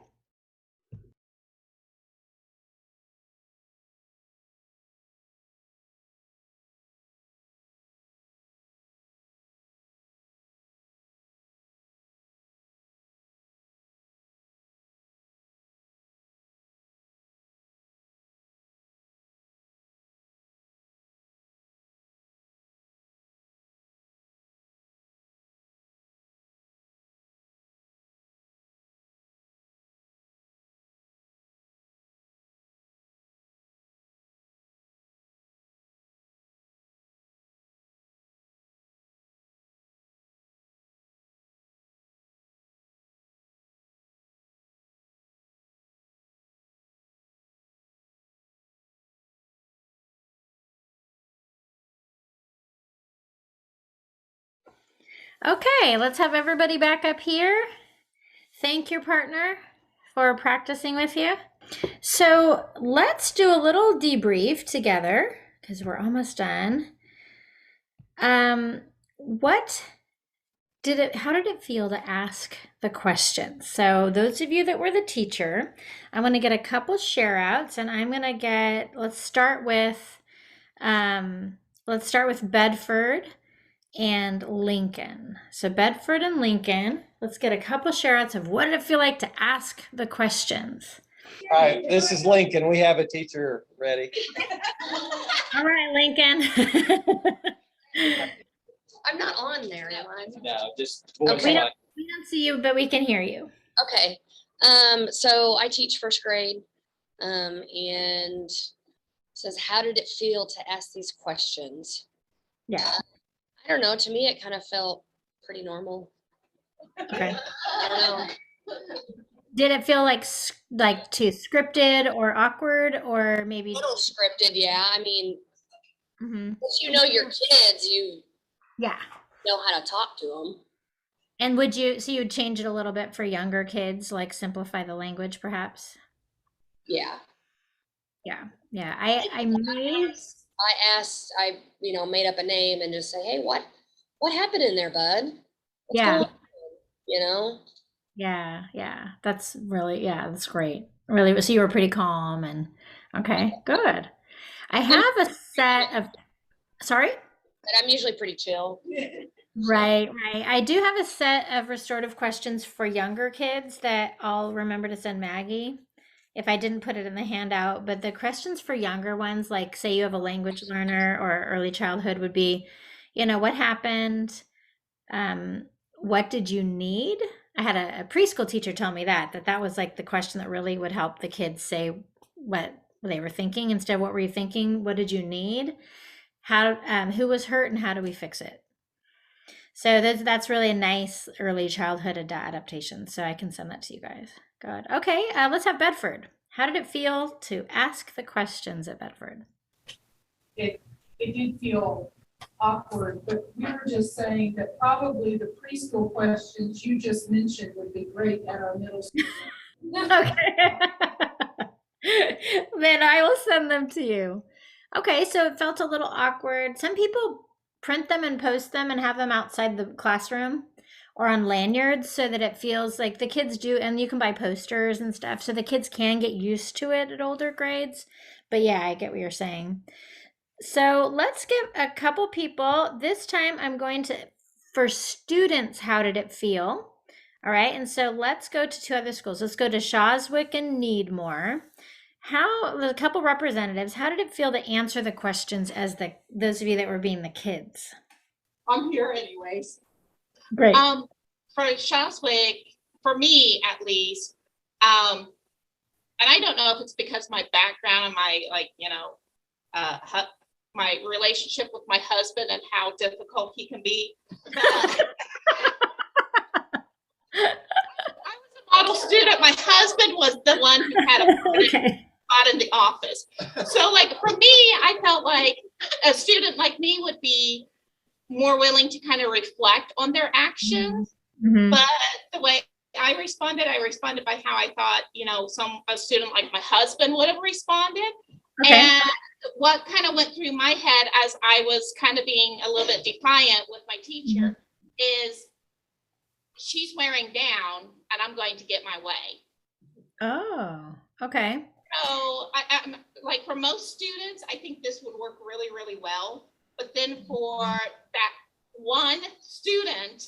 Okay, let's have everybody back up here. Thank your partner for practicing with you. So let's do a little debrief together because we're almost done. How did it feel to ask the questions? So those of you that were the teacher, I'm going to get a couple share outs and I'm going to get, let's start with Bedford and Lincoln. So Bedford and Lincoln, let's get a couple share outs of what did it feel like to ask the questions? All right, this is Lincoln. We have a teacher ready. All right, Lincoln. I'm not on there, am I? No, just voice we line. don't see you, but we can hear you. Okay. So I teach first grade, and it says, how did it feel to ask these questions? Yeah. I don't know. To me, it kind of felt pretty normal. Okay. I don't know. Did it feel like too scripted or awkward or maybe a little scripted? Yeah. I mean, once you Mm-hmm. know your kids, you Yeah. know how to talk to them. And would you change it a little bit for younger kids, like simplify the language perhaps? Yeah. Yeah. Yeah. I made up a name and just say, hey, what happened in there, bud? What's Yeah. going on? You know? Yeah. That's great. Really, so you were pretty calm and okay, good. I have a set of, sorry? But I'm usually pretty chill. Right. I do have a set of restorative questions for younger kids that I'll remember to send Maggie if I didn't put it in the handout. But the questions for younger ones, like say you have a language learner or early childhood, would be, what happened? What did you need? I had a preschool teacher tell me that was like the question that really would help the kids say what they were thinking instead of what were you thinking? What did you need? Who was hurt and how do we fix it? So that's really a nice early childhood adaptation. So I can send that to you guys. Good. Okay, let's have Bedford. How did it feel to ask the questions at Bedford? It did feel awkward, but we were just saying that probably the preschool questions you just mentioned would be great at our middle school. Okay. Then I will send them to you. Okay, so it felt a little awkward. Some people print them and post them and have them outside the classroom or on lanyards so that it feels like the kids do, and you can buy posters and stuff so the kids can get used to it at older grades. But yeah, I get what you're saying. So let's give a couple people, this time I'm going to, for students, how did it feel? All right, and so let's go to two other schools. Let's go to Shawswick and Needmore. A couple representatives, how did it feel to answer the questions as those of you that were being the kids? I'm here anyways. Great. For Shawswick, for me at least, and I don't know if it's because my background and my my relationship with my husband and how difficult he can be. I was a model student. My husband was the one who had a spot in the office. So like for me, I felt like a student like me would be more willing to kind of reflect on their actions. Mm-hmm. But the way I responded by how I thought, a student like my husband would have responded. Okay. And what kind of went through my head as I was kind of being a little bit defiant with my teacher is she's wearing down and I'm going to get my way. Oh, okay. So I'm like, for most students, I think this would work really, really well. But then for that one student,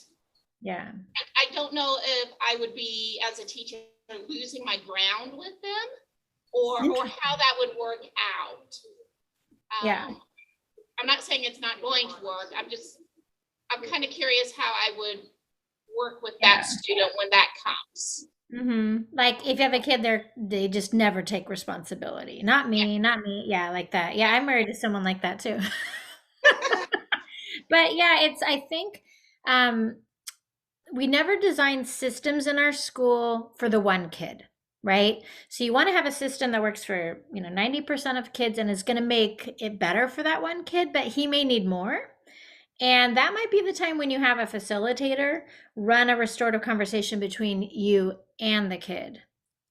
Yeah. I don't know if I would be, as a teacher, losing my ground with them or how that would work out. Yeah. I'm not saying it's not going to work. I'm kind of curious how I would work with that student when that comes. Like if you have a kid, they just never take responsibility. Not me, not me. Yeah, like that. Yeah, I'm married to someone like that too. But yeah, I think we never designed systems in our school for the one kid, right? So you want to have a system that works for, 90% of kids and is going to make it better for that one kid, but he may need more. And that might be the time when you have a facilitator run a restorative conversation between you and the kid,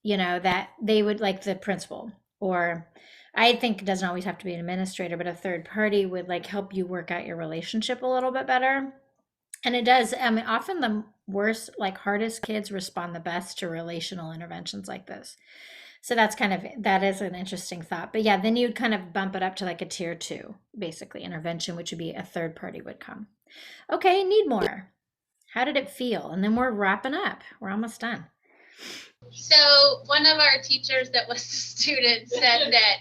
that they would, like the principal, or I think it doesn't always have to be an administrator, but a third party would like help you work out your relationship a little bit better. And it does, often the worst, like hardest kids respond the best to relational interventions like this. So that is an interesting thought. But yeah, then you'd kind of bump it up to like a tier 2, basically intervention, which would be a third party would come. Okay, need more. How did it feel? And then we're wrapping up. We're almost done. So one of our teachers that was a student said that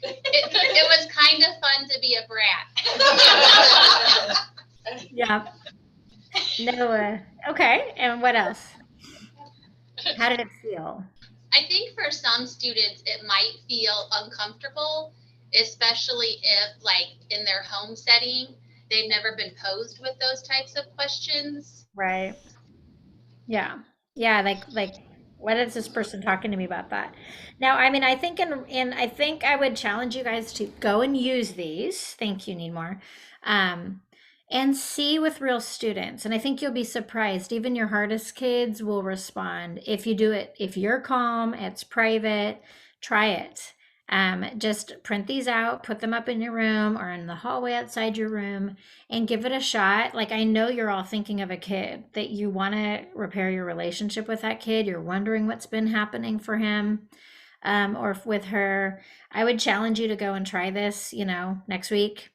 it was kind of fun to be a brat. Yeah. No. Okay. And what else? How did it feel? I think for some students, it might feel uncomfortable, especially if, like, in their home setting, they've never been posed with those types of questions. Right. Yeah. Yeah. Like, what is this person talking to me about that? Now, I mean, I think I think I would challenge you guys to go and use these. Thank you, Need More. And see with real students. And I think you'll be surprised. Even your hardest kids will respond. If you do it, if you're calm, it's private, try it. Just print these out, put them up in your room or in the hallway outside your room and give it a shot. Like, I know you're all thinking of a kid that you want to repair your relationship with that kid. You're wondering what's been happening for him or with her. I would challenge you to go and try this, next week.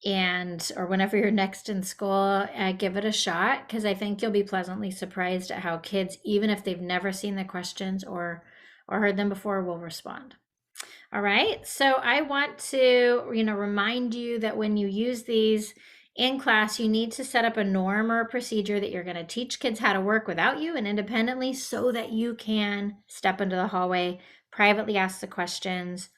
Or whenever you're next in school, give it a shot, because I think you'll be pleasantly surprised at how kids, even if they've never seen the questions or heard them before, will respond. All right, so I want to remind you that when you use these in class, you need to set up a norm or a procedure that you're going to teach kids how to work without you and independently, so that you can step into the hallway, privately ask the questions,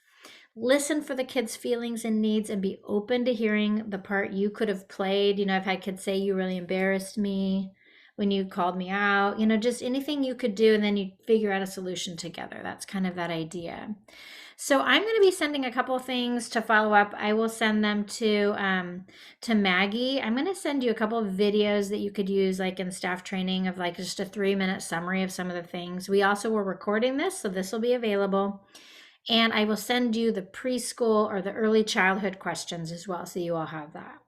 listen for the kids' feelings and needs, and be open to hearing the part you could have played. I've had kids say, you really embarrassed me when you called me out, just anything you could do, and then you figure out a solution together. That's kind of that idea. So I'm going to be sending a couple of things to follow up. I will send them to Maggie. I'm going to send you a couple of videos that you could use like in staff training of like just a 3-minute summary of some of the things. We also were recording this, so this will be available. And I will send you the preschool or the early childhood questions as well, so you all have that.